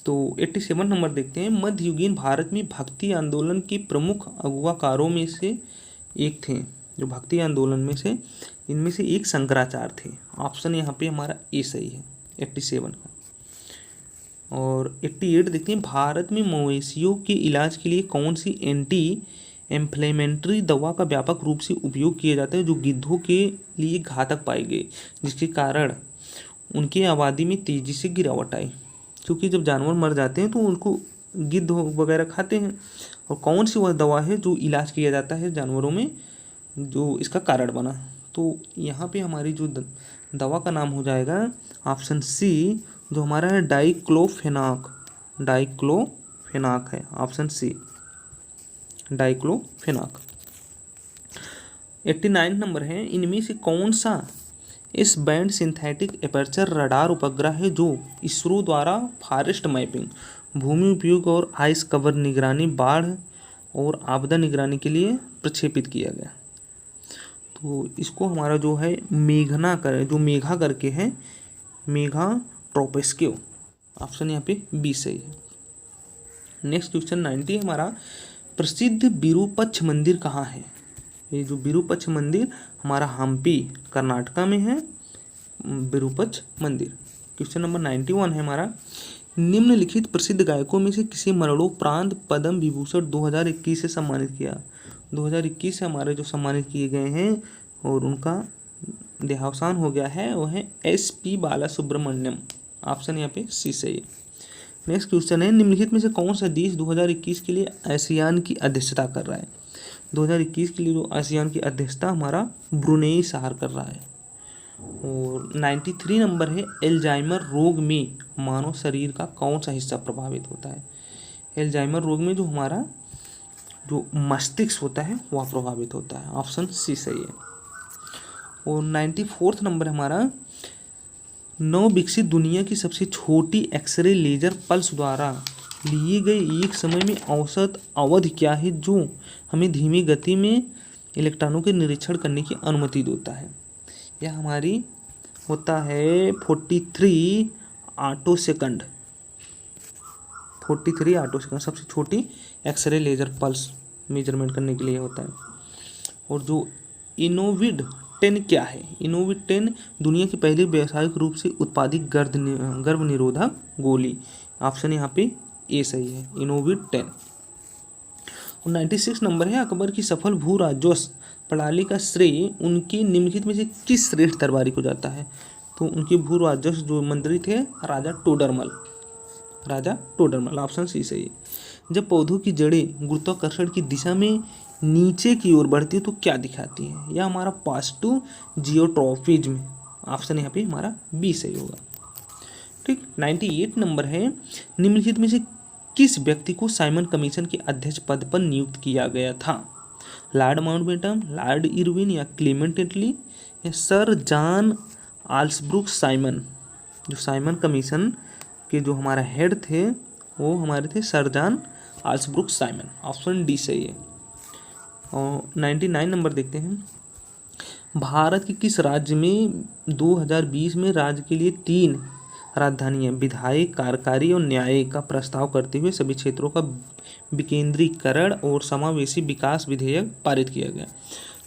S1: तो 87 नंबर देखते हैं। मध्ययुगीन भारत में भक्ति आंदोलन के प्रमुख अगुवाकारों में से एक थे। जो भक्ति आंदोलन में से इनमें से एक शंकराचार्य थे। ऑप्शन यहाँ पे हमारा ए सही है 87 का। और 88 देखते हैं। भारत में मवेशियों के इलाज के लिए कौन सी एंटी इन्फ्लेमेटरी दवा का व्यापक रूप से उपयोग किया जाता है जो गिद्धों के लिए घातक पाई गई, जिसके कारण उनकी आबादी में तेज़ी से गिरावट आई। क्योंकि जब जानवर मर जाते हैं तो उनको गिद्ध वगैरह खाते हैं। और कौन सी वह दवा है जो इलाज किया जाता है जानवरों में जो इसका कारण बना। तो यहाँ पे हमारी जो दवा का नाम हो जाएगा ऑप्शन सी, जो हमारा है डाइक्लोफेनाक। डाइक्लोफेनाक है ऑप्शन सी, डाइक्लोफेनाक। 89 नंबर है। इनमें से कौन सा इस बैंड सिंथेटिक एपर्चर रडार उपग्रह है जो इसरो द्वारा फॉरेस्ट मैपिंग, भूमि उपयोग और आइस कवर निगरानी, बाढ़ और आपदा निगरानी के लिए प्रक्षेपित किया गया। तो इसको हमारा जो है मेघना करके है, मेघा ट्रोपेस्क्यू। ऑप्शन यहाँ पे बी सही है। नेक्स्ट क्वेश्चन 90 हमारा, प्रसिद्ध विरूपक्ष मंदिर कहाँ है। ये जो विरूपक्ष मंदिर हमारा हम्पी कर्नाटका में है, विरूपक्ष मंदिर। क्वेश्चन नंबर 91 है हमारा, निम्नलिखित प्रसिद्ध गायकों में से किसे मरणोपरांत पद्म विभूषण 2021 से सम्मानित किया। 2021 से हमारे जो सम्मानित किए गए हैं और उनका देहावसान हो गया है वो है SP बालासुब्रमण्यम। ऑप्शन यहाँ पे सी सही है। नेक्स्ट क्वेश्चन है, निम्नलिखित में से कौन सा देश 2021 के लिए आसियान की अध्यक्षता कर रहा है। 2021 के लिए जो आसियान की अध्यक्षता हमारा ब्रुनेई शहर कर रहा है। और 93 नंबर है, एल्जाइमर रोग में मानव शरीर का कौन सा हिस्सा प्रभावित होता है। एल्जाइमर रोग में जो हमारा जो मस्तिष्क होता है वह प्रभावित होता है। ऑप्शन सी सही है। और 94 नंबर हमारा, नव विकसित दुनिया की सबसे छोटी एक्सरे लेजर पल्स द्वारा लिए गए एक समय में औसत अवधि क्या है जो हमें धीमी गति में इलेक्ट्रॉनों के निरीक्षण करने की अनुमति देता है? यह हमारी होता है 43 ऑटो सेकंड। 43 ऑटो सेकंड सबसे छोटी एक्सरे लेजर पल्स मेजरमेंट करने के लिए होता है। और जो इनोविड 10 क्या है? इनोविड 10 दुनिया की पहली व्यावसायिक रूप से उत्पादित गर्भ निरोधक गोली। ऑप्शन यहाँ पे ए सही है, इनोविड 10। और 96 नंबर है, अकबर की सफल भू राजस्व प्रणाली का श्रेय उनके निम्नलिखित में से किस श्रेष्ठ दरबारी को जाता है? तो उनके भू राजस्व जो मंत्री थे राजा टोडरमल। ऑप्शन सी सही है। जब पौधों की जड़ें गुरुत्वाकर्षण की दिशा में नीचे की ओर बढ़ती है तो क्या दिखाती है? यह हमारा पॉजिटिव जियोट्रॉपिज्म। ऑप्शन यहाँ पे हमारा बी सही होगा। ठीक, 98 नंबर है, निम्नलिखित में से किस व्यक्ति को साइमन कमीशन के अध्यक्ष पद पर नियुक्त किया गया था? लॉर्ड माउंटबेटन, लॉर्ड इरविन या क्लेमेंट एटली या सर जॉन आल्सब्रुक साइमन? जो साइमन कमीशन के जो हमारा हेड थे वो हमारे थे sir John Allsebrook Simon. Option D सही है। और 99 नंबर देखते हैं, भारत के किस राज्य में 2020 में राज्य के लिए 3 राजधानियाँ विधायी, कार्यकारी और न्यायिक का प्रस्ताव करते हुए सभी क्षेत्रों का विकेंद्रीकरण और समावेशी विकास विधेयक पारित किया गया?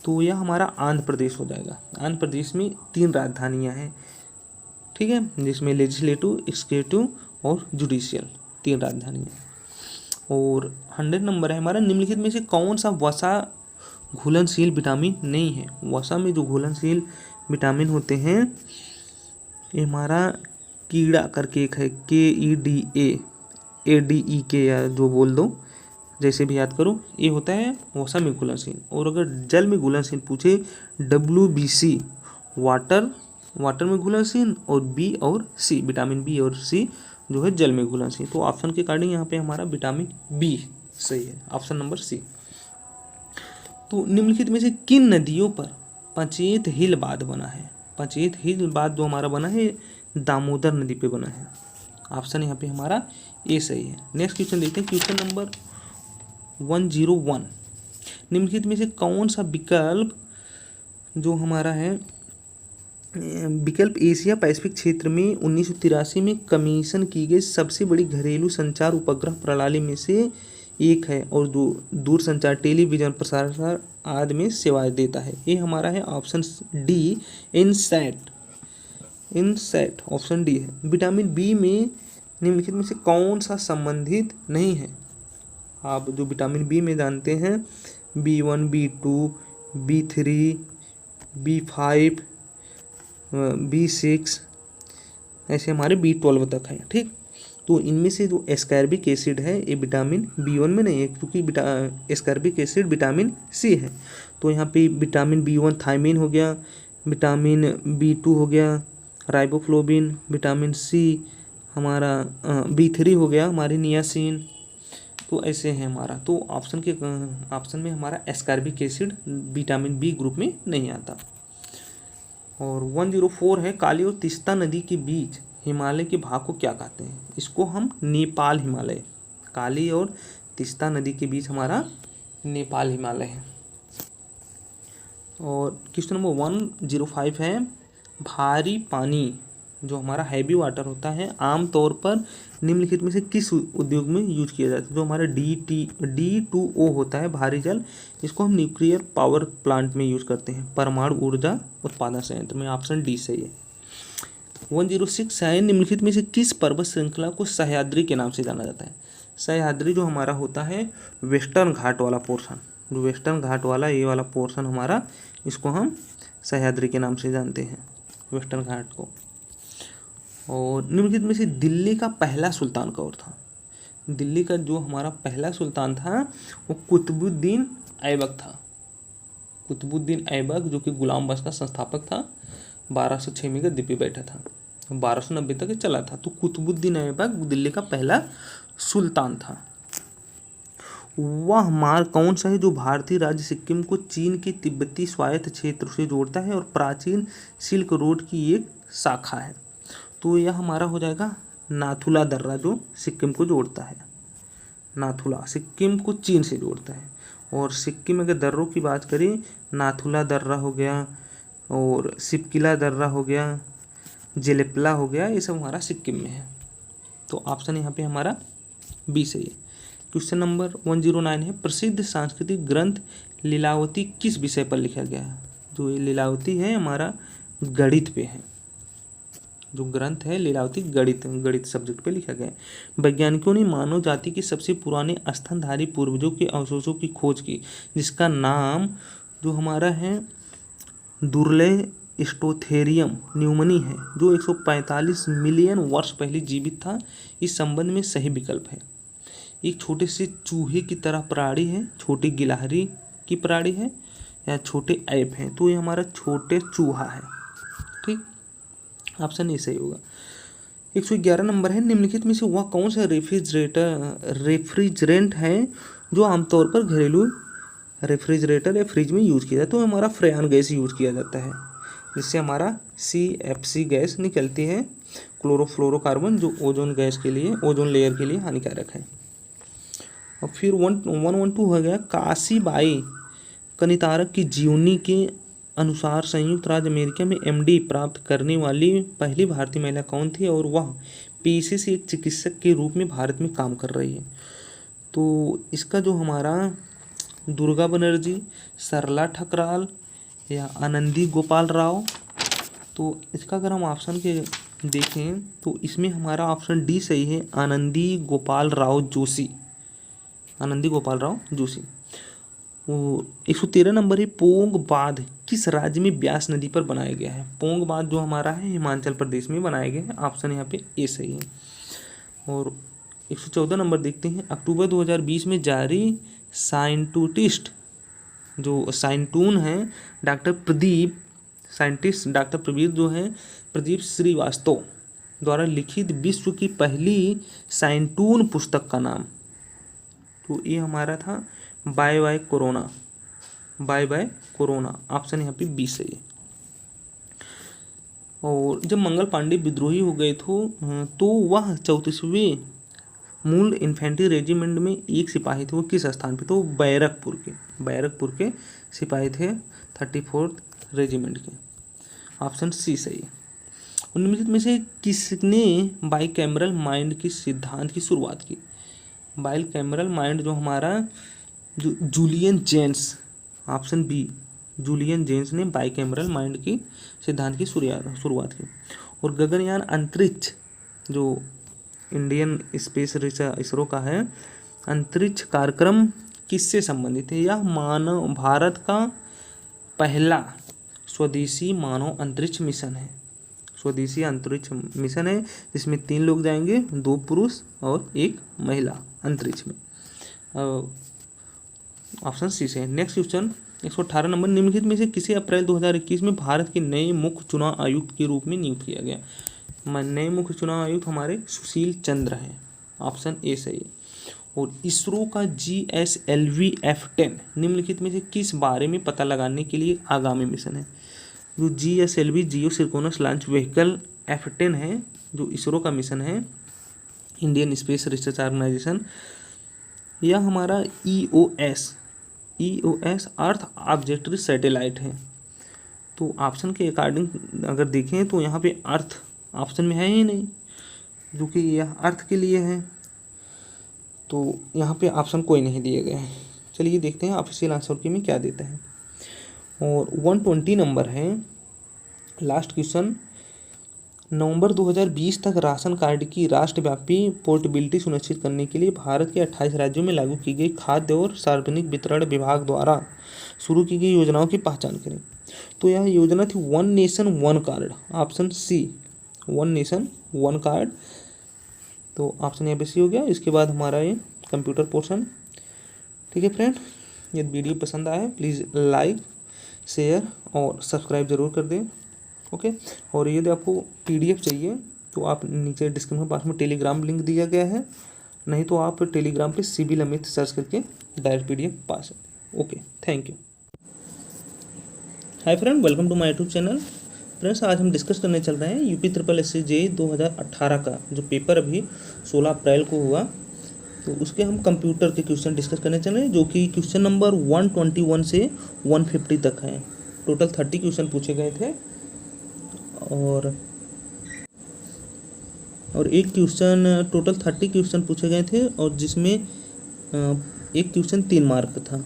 S1: तो यह हमारा आंध्र प्रदेश हो जाएगा। आंध्र प्रदेश में 3 राजधानियाँ हैं, ठीक है, जिसमें लेजिस्लेटिव, एग्जीक्यूटिव और जुडिशियल 3 राजधानियाँ। और 100 नंबर है हमारा, निम्नलिखित में से कौन सा वसा घुलनशील विटामिन नहीं है? वसा में जो घुलनशील विटामिन होते हैं ये हमारा कीड़ा करके एक है, KEDA या जो बोल दो, जैसे भी याद करो, ये होता है वसा में घुलनशील। और अगर जल में घुलनशील पूछे WBC, वाटर में घुलनशील, और बी और सी, विटामिन बी और सी जो है जल में घुलनशील। तो ऑप्शन के अकॉर्डिंग यहाँ पे हमारा विटामिन बी सही है, ऑप्शन नंबर सी। तो निम्नलिखित में से किन नदियों पर पंचेत हिल बांध बना है? पंचेत हिल बांध जो हमारा बना है दामोदर नदी पे बना है। ऑप्शन यहाँ पे हमारा ए सही है। नेक्स्ट क्वेश्चन देखते हैं, क्वेश्चन नंबर 101, निम्नलिखित में से कौन सा विकल्प जो हमारा है विकल्प एशिया पैसिफिक क्षेत्र में 1983 में कमीशन की गई सबसे बड़ी घरेलू संचार उपग्रह प्रणाली में से एक है और जो दूरसंचार, टेलीविजन, प्रसारण आदि में सेवाएं देता है? ये हमारा है option D, INSAT option D है। विटामिन बी में निम्नलिखित में से कौन सा संबंधित नहीं है? आप जो विटामिन बी में जानते हैं B1, B2, B3, B5, B6 ऐसे हमारे B12 तक है, ठीक। तो इनमें से जो एस्कॉर्बिक एसिड है ये विटामिन B1 में नहीं है, क्योंकि एस्कॉर्बिक एसिड विटामिन सी है। तो यहाँ पे विटामिन B1 थायमिन हो गया, विटामिन B2 हो गया राइबोफ्लोबिन, विटामिन सी हमारा B3 हो गया हमारी नियासिन। तो ऐसे है हमारा। तो ऑप्शन में हमारा ascorbic acid vitamin B group में नहीं आता। और 104 है, काली और तीस्ता नदी के बीच हिमालय के भाग को क्या कहते हैं? इसको हम नेपाल हिमालय, काली और तीस्ता नदी के बीच हमारा नेपाल हिमालय है। और क्वेश्चन नंबर 105 है, भारी पानी जो हमारा हैवी वाटर होता है आमतौर पर निम्नलिखित में से किस उद्योग में यूज किया जाता है? जो हमारा D2O होता है भारी जल, इसको हम न्यूक्लियर पावर प्लांट में यूज करते हैं, परमाणु ऊर्जा उत्पादन संयंत्र में। ऑप्शन डी सही है। 106 है, निम्नलिखित में से किस पर्वत श्रृंखला को सह्याद्री के नाम से जाना जाता है? सह्याद्री जो हमारा होता है वेस्टर्न घाट वाला पोर्शन, जो वेस्टर्न घाट वाला ये वाला पोर्शन हमारा, इसको हम सह्याद्री के नाम से जानते हैं, वेस्टर्न घाट को। और निम्नलिखित में से दिल्ली का पहला सुल्तान कौन था? दिल्ली का जो हमारा पहला सुल्तान था वो कुतुबुद्दीन ऐबक था। कुतुबुद्दीन ऐबक जो कि गुलाम वंश का संस्थापक था, 1206 में गद्दी पे बैठा था, 1290 तक चला था। तो कुतुबुद्दीन ऐबक दिल्ली का पहला सुल्तान था। वह मार्ग कौन सा है जो भारतीय राज्य सिक्किम को चीन के तिब्बती स्वायत्त क्षेत्र से जोड़ता है और प्राचीन सिल्क रोड की एक शाखा है? तो यह हमारा हो जाएगा नाथुला दर्रा जो सिक्किम को जोड़ता है, नाथुला सिक्किम को चीन से जोड़ता है। और सिक्किम अगर दर्रों की बात करें, नाथुला दर्रा हो गया और सिपकिला दर्रा हो गया, जेलेपला हो गया, ये सब हमारा सिक्किम में है। तो ऑप्शन यहाँ पे हमारा बी सही है। क्वेश्चन नंबर 109 है, प्रसिद्ध सांस्कृतिक ग्रंथ लीलावती किस विषय पर लिखा गया है? जो ये लीलावती है हमारा गणित पे है। जो ग्रंथ है लीलावती गणित सब्जेक्ट पे लिखा गया है। वैज्ञानिकों ने मानव जाति के सबसे पुराने स्तनधारी पूर्वजों के अवशेषों की खोज की, जिसका नाम जो हमारा है दुर्लेस्टोथेरियम न्यूमनी है, जो 145 मिलियन वर्ष पहले जीवित था। इस संबंध में सही विकल्प है। एक छोटे से चूहे की तरह प्राणी है, छोटी गिलहरी की प्राणी है, या छोटे ऐप हैं? तो ये हमारा छोटे चूहा है। ठीक, ऑप्शन ए सही होगा। 111 नंबर है, निम्नलिखित में से वह कौन सा रेफ्रिजरेंट है जो आमतौर पर घरेलू रेफ्रिजरेटर या फ्रिज में यूज किया जाता है? तो हमारा फ्रेयन गैस यूज किया जाता है, जिससे हमारा CFC गैस निकलती है, क्लोरोफ्लोरोकार्बन, जो ओजोन गैस के लिए, ओजोन लेयर के लिए हानिकारक है। और फिर 112 हो गया, काशीबाई कनितारक की जीवनी के अनुसार संयुक्त राज्य अमेरिका में MD प्राप्त करने वाली पहली भारतीय महिला कौन थी और वह पेशे से एक चिकित्सक के रूप में भारत में काम कर रही है? तो इसका जो हमारा दुर्गा बनर्जी, सरला ठकराल या आनंदी गोपाल राव, तो इसका अगर हम ऑप्शन के देखें तो इसमें हमारा ऑप्शन डी सही है, आनंदी गोपाल राव जोशी। आनंदी गोपाल राव जोशी। वो 113 नंबर है, पोंग बांध किस राज्य में ब्यास नदी पर बनाया गया है? पोंग बांध जो हमारा है हिमाचल प्रदेश में बनाया गया है। ऑप्शन यहाँ पे ए सही है। और 114 नंबर देखते हैं, अक्टूबर 2020 में जारी साइंटिस्ट जो साइंटून है साइंटिस्ट डॉक्टर प्रवीर जो है प्रदीप श्रीवास्तव द्वारा लिखित विश्व की पहली साइंटून पुस्तक का नाम? तो ये हमारा था बाय बाय कोरोना। ऑप्शन यहाँ पे बी सही है। और जब मंगल पांडे विद्रोही हो गए थे तो वह 34वें मूल इन्फेंट्री रेजिमेंट में एक सिपाही थे, वो किस स्थान पे? तो बैरकपुर के सिपाही थे 34th रेजिमेंट के। ऑप्शन सी सही है। निम्नलिखित में से किसने बाइकैमरल माइंड की सिद्धांत की शुरुआत की? बाइकैमरल माइंड जो हमारा जो Julian James, option B, Julian James ने बाइकैमरल माइंड की सिद्धांत की शुरुआत की। और गगनयान अंतरिक्ष जो इंडियन स्पेस रिसर्च इसरो का है, अंतरिक्ष कार्यक्रम किससे संबंधित है? यह भारत का पहला स्वदेशी मानव अंतरिक्ष मिशन है। स्वदेशी अंतरिक्ष मिशन है जिसमें 3 लोग जाएंगे, 2 पुरुष और 1 महिला अंतरिक्ष में। ऑप्शन सी से। नेक्स्ट क्वेश्चन 118 नंबर, निम्नलिखित में से किसे अप्रैल 2021 में भारत के नए मुख्य चुनाव आयुक्त के रूप में नियुक्त किया गया? नए मुख्य चुनाव आयुक्त हमारे सुशील चंद्र हैं। ऑप्शन ए सही है। और इसरो का GSLV F10 निम्नलिखित में से किस बारे में पता लगाने के लिए आगामी मिशन है? जो GSLV जियो सिंक्रोनस लॉन्च व्हीकल F10 है, जो इसरो का मिशन है, इंडियन स्पेस रिसर्च ऑर्गेनाइजेशन, यह हमारा EOS अर्थ ऑब्जेक्टिव सैटेलाइट है। तो ऑप्शन के अकॉर्डिंग अगर देखें तो यहाँ पे अर्थ ऑप्शन में है ही नहीं, जो कि यह अर्थ के लिए है, तो यहाँ पे ऑप्शन कोई नहीं दिए गए हैं। चलिए देखते हैं ऑफिशियल आंसर की में क्या देता है। और 120 नंबर है लास्ट क्वेश्चन, नवंबर 2020 तक राशन कार्ड की राष्ट्रव्यापी पोर्टेबिलिटी सुनिश्चित करने के लिए भारत के 28 राज्यों में लागू की गई खाद्य और सार्वजनिक वितरण विभाग द्वारा शुरू की गई योजनाओं की पहचान करें। तो यह योजना थी one nation one card. Option C, one nation one card. तो ऑप्शन यहाँ पे सी हो गया। इसके बाद हमारा ये कंप्यूटर पोर्शन। ठीक है फ्रेंड, यदि वीडियो पसंद आए प्लीज़ लाइक, शेयर और सब्सक्राइब ज़रूर कर दें। ओके, और यदि आपको PDF चाहिए तो आप नीचे डिस्क्रिप्शन बॉक्स में टेलीग्राम लिंक दिया गया है, नहीं तो आप टेलीग्राम पे सिविल अमित सर्च करके डायरेक्ट PDF पा सकते हैं। Okay, thank you. Hi friend, welcome to my YouTube channel. Friends, आज हम डिस्कस करने चल रहे हैं UP SSC JEE 2018 का जो पेपर अभी 16 अप्रैल को हुआ, तो उसके हम कंप्यूटर के क्वेश्चन डिस्कस करने चले, जो कि क्वेश्चन नंबर 121 से 150 तक हैं। टोटल 30 क्वेश्चन पूछे गए थे और एक क्वेश्चन, टोटल 30 क्वेश्चन पूछे गए थे और जिसमें एक क्वेश्चन 3 मार्क था।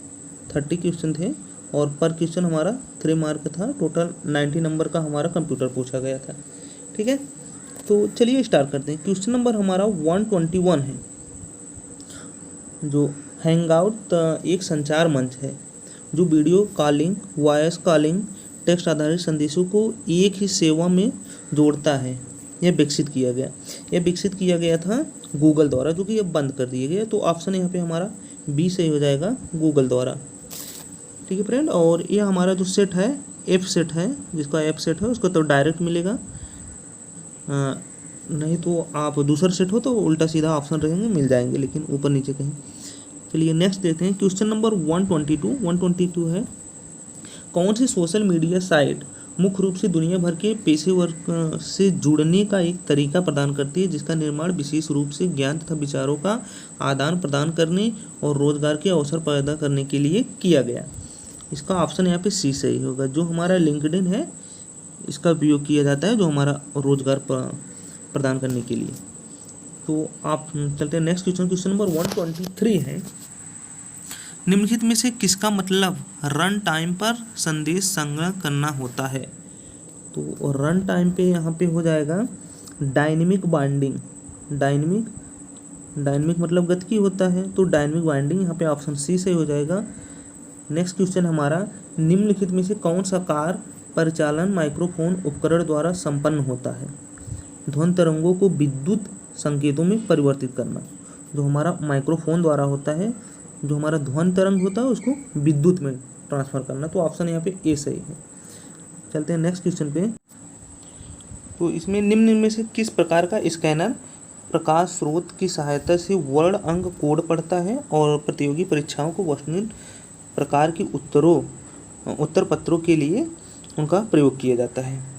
S1: 30 क्वेश्चन थे और पर क्वेश्चन हमारा 3 मार्क था। टोटल 90 नंबर का हमारा कंप्यूटर पूछा गया था। ठीक है, तो चलिए स्टार्ट करते हैं। क्वेश्चन नंबर हमारा 121 है। जो हैंगआउट एक संचार मंच है जो video calling, voice calling, text आधारित संदेशों को एक ही सेवा में जोड़ता है। यह विकसित किया गया था गूगल द्वारा, जो कि अब बंद कर दिया गया। तो ऑप्शन यहाँ पे हमारा बी सही हो जाएगा, गूगल द्वारा। ठीक है फ्रेंड, और ये हमारा जो सेट है एफ सेट है, जिसका एफ सेट है उसको तो डायरेक्ट मिलेगा, नहीं तो आप दूसरा सेट हो तो उल्टा सीधा ऑप्शन रहेंगे, मिल जाएंगे लेकिन ऊपर नीचे कहीं। चलिए नेक्स्ट देखते हैं। क्वेश्चन नंबर 122 है, कौन सी सोशल मीडिया साइट मुख्य रूप से दुनिया भर के पेशेवर से जुड़ने का एक तरीका प्रदान करती है, जिसका निर्माण विशेष रूप से ज्ञान तथा विचारों का आदान प्रदान करने और रोजगार के अवसर पैदा करने के लिए किया गया। इसका ऑप्शन यहाँ पे सी सही होगा। जो हमारा लिंक्डइन है इसका उपयोग किया जाता है जो हमारा रोजगार प्रदान करने के लिए। तो आप चलते हैं नेक्स्ट क्वेश्चन। क्वेश्चन नंबर 123 है, निम्नलिखित में से किसका मतलब रन टाइम पर संदेश संग्रह करना होता है। तो रन टाइम पे यहाँ पे हो जाएगा डायनेमिक बाइंडिंग। डायनेमिक मतलब गतिकी होता है, तो डायनेमिक बाइंडिंग यहाँ पे ऑप्शन सी से हो जाएगा। नेक्स्ट क्वेश्चन हमारा, निम्नलिखित में से कौन सा कार्य परिचालन माइक्रोफोन उपकरण द्वारा संपन्न होता है। ध्वनि तरंगों को विद्युत संकेतों में परिवर्तित करना, जो हमारा माइक्रोफोन द्वारा होता है। जो हमारा ध्वनि तरंग होता है उसको विद्युत में ट्रांसफ़र करना, तो ऑप्शन यहाँ पे ए सही है। चलते हैं नेक्स्ट क्वेश्चन पे। तो इसमें निम्न में से किस प्रकार का स्कैनर प्रकाश स्रोत की सहायता से वर्ण अंक कोड पढ़ता है और प्रतियोगी परीक्षाओं को वस्तुनिष्ठ प्रकार की उत्तर पत्रों के लिए उनका प्रयोग किया जाता है।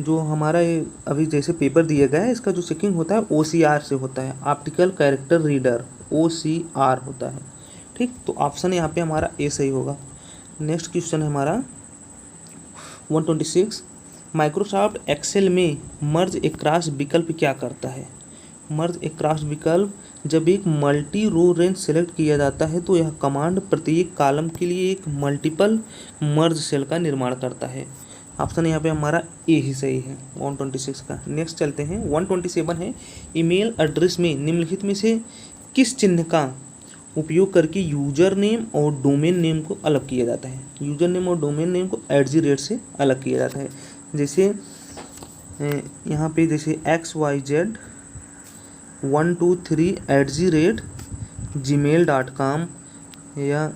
S1: जो हमारा ये अभी जैसे पेपर दिया गया है, इसका जो चेकिंग होता है OCR से होता है, ऑप्टिकल कैरेक्टर रीडर, OCR होता है। ठीक, तो ऑप्शन यहाँ पे हमारा ए सही होगा। नेक्स्ट क्वेश्चन है हमारा 126, माइक्रोसॉफ्ट एक्सेल में मर्ज एक्रास विकल्प क्या करता है। मर्ज एक्रास विकल्प, जब एक मल्टी रो रेंज सेलेक्ट किया जाता है तो यह कमांड प्रत्येक कॉलम के लिए एक मल्टीपल मर्ज सेल का निर्माण करता है। ऑप्शन यहाँ पे हमारा ए ही सही है 126 का। नेक्स्ट चलते हैं 127 है, ईमेल एड्रेस में निम्नलिखित में से किस चिन्ह का उपयोग करके यूजर नेम और डोमेन नेम को अलग किया जाता है। यूजर नेम और डोमेन नेम को @ से अलग किया जाता है। जैसे यहाँ पे जैसे xyz123@gmail.com या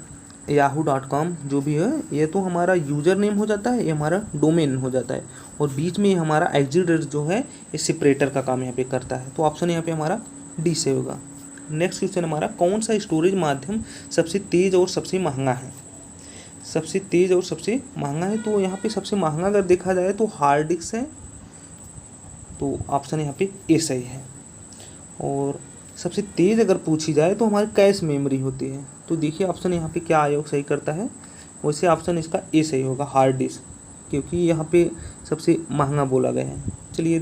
S1: yahoo.com जो भी है, ये तो हमारा यूज़र नेम हो जाता है, ये हमारा डोमेन हो जाता है, और बीच में हमारा @ जो है ये सेपरेटर का काम यहाँ पे करता है। तो ऑप्शन यहाँ पे हमारा डी से होगा। नेक्स्ट क्वेश्चन हमारा, कौन सा स्टोरेज माध्यम सबसे तेज़ और सबसे महंगा है। सबसे तेज़ और सबसे महंगा है, तो यहाँ पे सबसे महंगा अगर देखा जाए तो हार्ड डिस्क है, तो ऑप्शन यहाँ पे ए सही है। और सबसे तेज़ अगर पूछी जाए तो हमारी कैश मेमोरी होती है, तो देखिए ऑप्शन यहाँ पे क्या आयोग सही करता है, वैसे ऑप्शन इसका ए सही होगा, हार्ड डिस्क, क्योंकि यहाँ पे सबसे महंगा बोला गया है। चलिए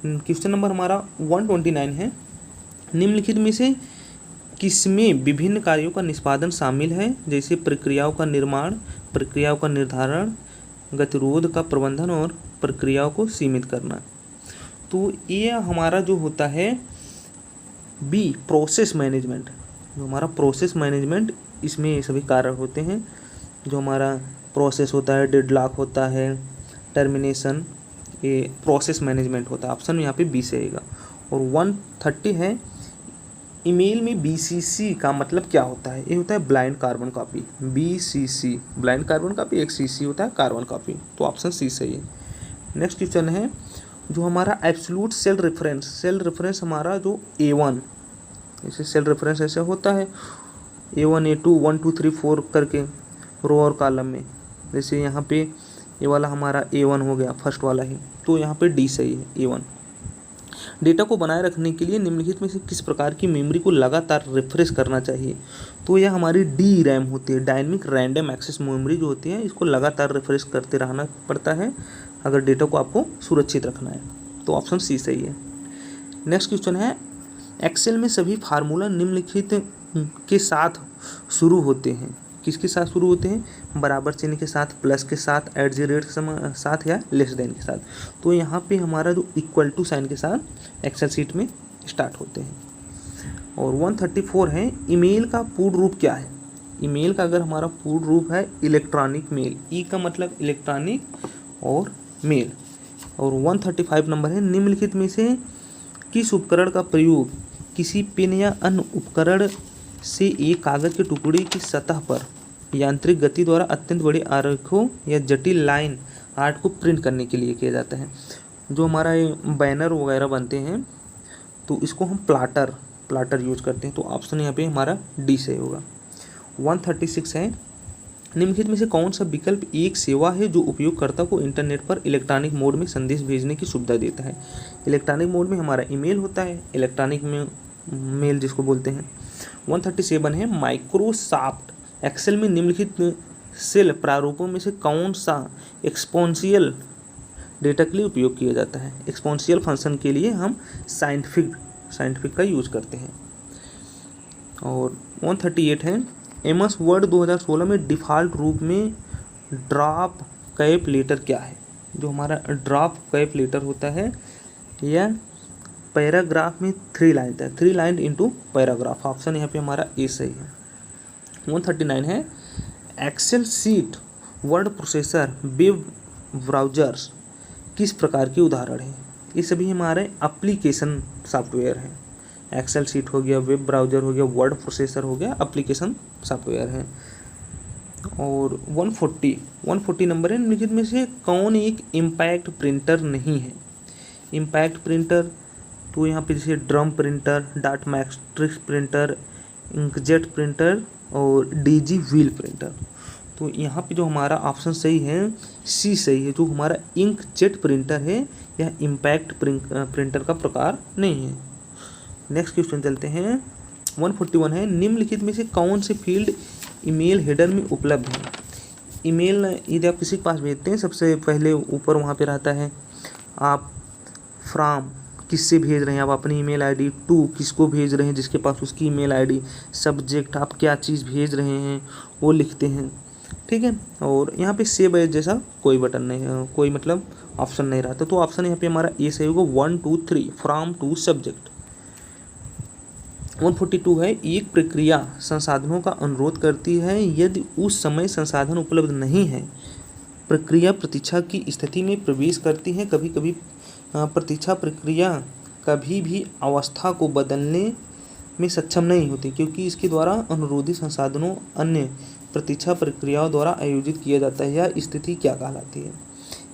S1: क्वेश्चन नंबर हमारा 129 है, निम्नलिखित में से किसमें विभिन्न कार्यों का निष्पादन शामिल है, जैसे प्रक्रियाओं का निर्माण, प्रक्रियाओं का निर्धारण, गतिरोध का प्रबंधन और प्रक्रियाओं को सीमित करना। तो ये हमारा जो होता है बी, प्रोसेस मैनेजमेंट। जो हमारा प्रोसेस मैनेजमेंट, इसमें ये सभी कार्य होते हैं। जो हमारा प्रोसेस होता है, डेडलॉक होता है, टर्मिनेशन, ये प्रोसेस मैनेजमेंट होता है। ऑप्शन यहाँ पे बी से आएगा। और 130 है, ईमेल में BCC का मतलब क्या होता है। ये होता है blind carbon copy, BCC blind carbon copy, एक CC होता है कार्बन कॉपी, तो ऑप्शन सी सही है। नेक्स्ट क्वेश्चन है, जो हमारा एब्सोल्यूट सेल रेफरेंस हमारा जो A1, जैसे सेल रेफरेंस ऐसे होता है A1 A2 1 2 3 4 करके रो और कॉलम में, जैसे यहाँ पे ये वाला हमारा A1 हो गया फर्स्ट वाला ही, तो यहाँ पे डी सही है A1। डेटा को बनाए रखने के लिए निम्नलिखित में से किस प्रकार की मेमोरी को लगातार रिफ्रेश करना चाहिए? तो यह हमारी डी रैम होती है, डायनेमिक रैंडम एक्सेस मेमोरी जो होती है, इसको लगातार रिफ्रेश करते रहना पड़ता है अगर डेटा को आपको सुरक्षित रखना है। तो ऑप्शन सी सही है। नेक्स्ट क्वेश्चन है, एक्सेल में सभी फार्मूला निम्नलिखित के साथ शुरू होते हैं। किसके साथ शुरू होते हैं? बराबर चिन्ह के साथ, प्लस के साथ, @ के साथ या लेस देन के साथ। तो यहाँ पे हमारा जो इक्वल टू साइन के साथ एक्सेल शीट में स्टार्ट होते हैं। और 134 है, ईमेल का पूर्ण रूप क्या है? ईमेल का अगर हमारा पूर्ण रूप है इलेक्ट्रॉनिक मेल, ई का मतलब इलेक्ट्रॉनिक और मेल। और 135 नंबर है, निम्नलिखित में से किस उपकरण का प्रयोग किसी पेन या अन्य उपकरण से एक कागज़ के टुकड़े की सतह पर यांत्रिक गति द्वारा अत्यंत बड़े आरेखों या जटिल लाइन आर्ट को प्रिंट करने के लिए किया जाता है? जो हमारा ये बैनर वगैरह बनते हैं तो इसको हम प्लाटर यूज करते हैं। तो ऑप्शन यहाँ पे हमारा डी सही होगा। 136 है, निम्नलिखित में से कौन सा विकल्प एक सेवा है जो उपयोगकर्ता को इंटरनेट पर इलेक्ट्रॉनिक मोड में संदेश भेजने की सुविधा देता है? इलेक्ट्रॉनिक मोड में हमारा ईमेल होता है, इलेक्ट्रॉनिक में मेल जिसको बोलते हैं। 137 है, माइक्रोसॉफ्ट एक्सेल में निम्नलिखित सेल प्रारूपों में से कौन सा एक्सपोनेंशियल डेटा के लिए उपयोग किया जाता है? एक्सपोनेंशियल फंक्शन के लिए हम साइंटिफिक का यूज करते हैं। और 138 है, एमएस वर्ड 2016 में डिफ़ॉल्ट रूप में ड्रॉप कैप लेटर क्या है? जो हमारा ड्रॉप कैप लेटर होता है यह पैराग्राफ में 3 लाइन था, 3 लाइन इंटू पैराग्राफ। ऑप्शन यहाँ पे हमारा ए सही है। 139 है, Excel sheet, word processor, web browsers किस प्रकार के उदाहरण हैं? ये सभी हमारे एप्लीकेशन सॉफ्टवेयर हैं। एक्सेल सीट हो गया, वेब ब्राउज़र हो गया, वर्ड प्रोसेसर हो गया, एप्लीकेशन सॉफ्टवेयर है। और 140 नंबर है, निम्नलिखित में से कौन एक इम्पैक्ट प्रिंटर नहीं है? इम्पैक्ट प्रिंटर तो यहाँ पे जैसे drum printer, dot matrix printer, inkjet printer और डीजी व्हील प्रिंटर। तो यहाँ पे जो हमारा ऑप्शन सही है सी सही है। जो हमारा इंकजेट प्रिंटर है यह इम्पैक्ट प्रिंटर का प्रकार नहीं है। नेक्स्ट क्वेश्चन चलते हैं। 141 है, निम्नलिखित में से कौन से फील्ड ईमेल हेडर में उपलब्ध है? ईमेल यदि आप किसी के पास भेजते हैं सबसे पहले ऊपर वहाँ पे रहता है आप फ्रॉम किससे भेज रहे हैं, आप अपनी ईमेल आईडी, टू किसको भेज रहे हैं जिसके पास उसकी ईमेल आईडी, सब्जेक्ट आप क्या चीज़ भेज रहे हैं वो लिखते हैं, ठीक है। और यहाँ पे सेव एज जैसा कोई बटन नहीं है, कोई मतलब ऑप्शन नहीं रहता। तो ऑप्शन यहाँ पे हमारा ए सही होगा, 1 2 3 फ्रॉम टू सब्जेक्ट। 142 है, एक प्रक्रिया संसाधनों का अनुरोध करती है यदि उस समय संसाधन उपलब्ध नहीं है, प्रक्रिया प्रतीक्षा की स्थिति में प्रवेश करती है। कभी कभी प्रतीक्षा प्रक्रिया कभी भी अवस्था को बदलने में सक्षम नहीं होती क्योंकि इसके द्वारा अनुरोधित संसाधनों अन्य प्रतीक्षा प्रक्रियाओं द्वारा आयोजित किया जाता है। यह स्थिति क्या कहलाती है?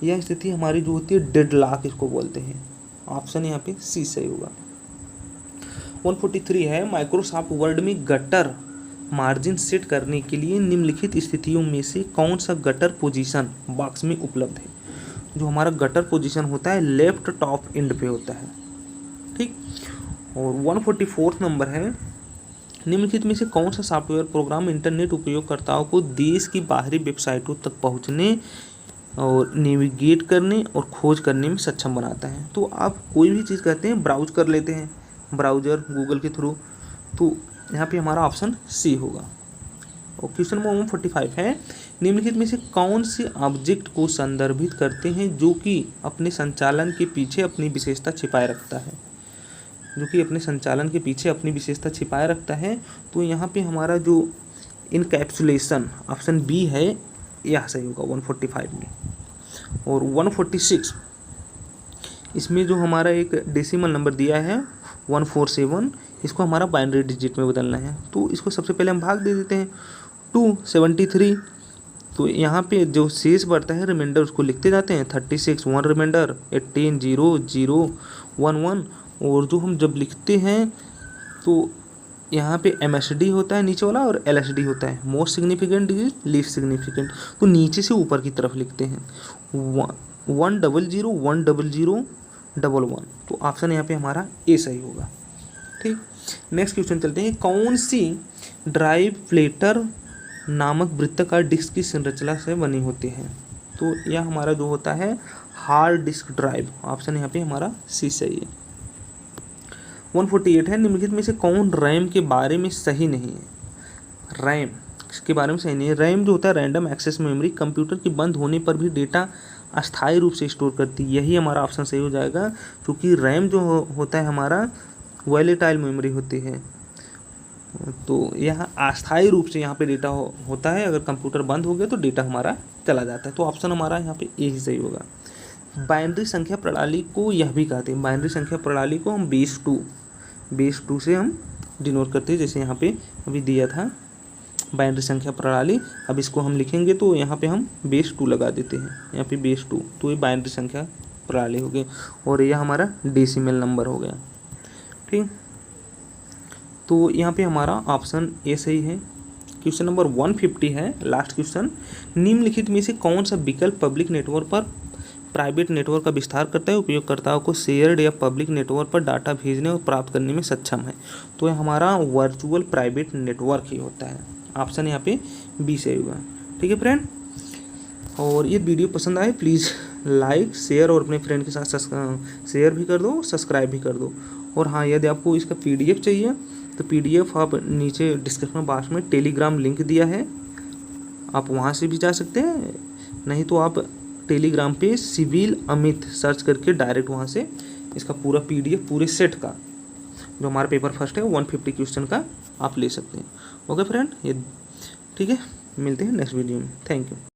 S1: यह स्थिति हमारी जो होती है डेडलॉक इसको बोलते हैं। ऑप्शन यहाँ पे सी सही होगा। 143 है, माइक्रोसॉफ्ट वर्ड में गटर मार्जिन सेट करने के लिए निम्नलिखित स्थितियों में से कौन सा गटर पोजीशन बॉक्स में उपलब्ध है? जो हमारा गटर पोजीशन होता है लेफ्ट टॉप एंड पे होता है, ठीक। और 144 नंबर है, निम्नलिखित में से कौन सा सॉफ्टवेयर प्रोग्राम इंटरनेट उपयोगकर्ताओं को देश की बाहरी वेबसाइटों तक पहुंचने और नेविगेट करने और खोज करने में सक्षम बनाता है? तो आप कोई भी चीज़ कहते हैं ब्राउज कर लेते हैं, ब्राउज़र गूगल के थ्रू, तो यहाँ पे हमारा ऑप्शन सी होगा। और क्वेश्चन नंबर 145 है, निम्नलिखित में से कौन से ऑब्जेक्ट को संदर्भित करते हैं जो कि अपने संचालन के पीछे अपनी विशेषता छिपाए रखता है? जो कि अपने संचालन के पीछे अपनी विशेषता छिपाए रखता है। तो यहाँ पे हमारा जो इनकैप्सुलेशन ऑप्शन बी है यह सही होगा 145 में। और 146 इसमें जो हमारा एक डेसिमल नंबर दिया है 147, इसको हमारा बाइनरी डिजिट में बदलना है। तो इसको सबसे पहले हम भाग दे देते हैं 273। तो यहाँ पे जो शेष बढ़ता है रिमाइंडर उसको लिखते जाते हैं, 36 1 रिमाइंडर, 18 0 0 1 1। और जो हम जब लिखते हैं तो यहाँ पे MSD होता है नीचे वाला और LSD होता है, most significant digit, least significant. तो नीचे से ऊपर की तरफ लिखते हैं 100 100 11, तो ऑप्शन यहाँ पे हमारा ए सही होगा। ठीक, नेक्स्ट क्वेश्चन चलते हैं। कौन सी ड्राइव प्लेटर नामक वृत्ताकार डिस्क की संरचना से बनी होती है? तो यह हमारा जो होता है हार्ड डिस्क ड्राइव, ऑप्शन यहाँ पे हमारा सी सही है। 148 है, निम्नलिखित में से कौन रैम के बारे में सही नहीं है? रैम इसके बारे में सही नहीं है। रैम जो होता है रैंडम एक्सेस मेमोरी, कंप्यूटर के बंद होने पर भी डेटा अस्थायी रूप से स्टोर करती है, यही हमारा ऑप्शन सही हो जाएगा, क्योंकि रैम जो होता है हमारा वॉलेटाइल मेमोरी होती है, तो यह अस्थायी रूप से यहाँ पे डेटा होता है, अगर कंप्यूटर बंद हो गया तो डेटा हमारा चला जाता है, तो ऑप्शन हमारा यहाँ पे ए ही सही होगा। बाइनरी संख्या प्रणाली को यह भी कहते हैं, बाइनरी संख्या प्रणाली को हम बेस टू से हम डिनोट करते हैं, जैसे यहाँ पे अभी दिया था बाइनरी संख्या प्रणाली। अब इसको हम लिखेंगे तो यहाँ पे हम बेस 2 लगा देते हैं, यहाँ पे बेस 2, तो ये बाइनरी संख्या प्रणाली हो गई, और यह हमारा डेसिमल नंबर हो गया। ठीक, तो यहाँ पे हमारा ऑप्शन ए सही है। क्वेश्चन नंबर 150 है, लास्ट क्वेश्चन। निम्नलिखित में से कौन सा विकल्प पब्लिक नेटवर्क पर प्राइवेट नेटवर्क का विस्तार करता है, उपयोगकर्ताओं को शेयर्ड या पब्लिक नेटवर्क पर डाटा भेजने और प्राप्त करने में सक्षम है? तो यह हमारा वर्चुअल प्राइवेट नेटवर्क ही होता है, ऑप्शन यहाँ पे बी सही होगा। ठीक है फ्रेंड, और ये वीडियो पसंद आए प्लीज़ लाइक शेयर और अपने फ्रेंड के साथ शेयर भी कर दो, सब्सक्राइब भी कर दो। और हाँ, यदि आपको इसका PDF चाहिए तो PDF आप नीचे डिस्क्रिप्शन बॉक्स में टेलीग्राम लिंक दिया है, आप वहाँ से भी जा सकते हैं, नहीं तो आप टेलीग्राम पे सिविल अमित सर्च करके डायरेक्ट वहाँ से इसका पूरा PDF पूरे सेट का जो हमारा पेपर फर्स्ट है 150 क्वेश्चन का आप ले सकते हैं। ओके फ्रेंड, ये ठीक है, मिलते हैं नेक्स्ट वीडियो में। Thank you.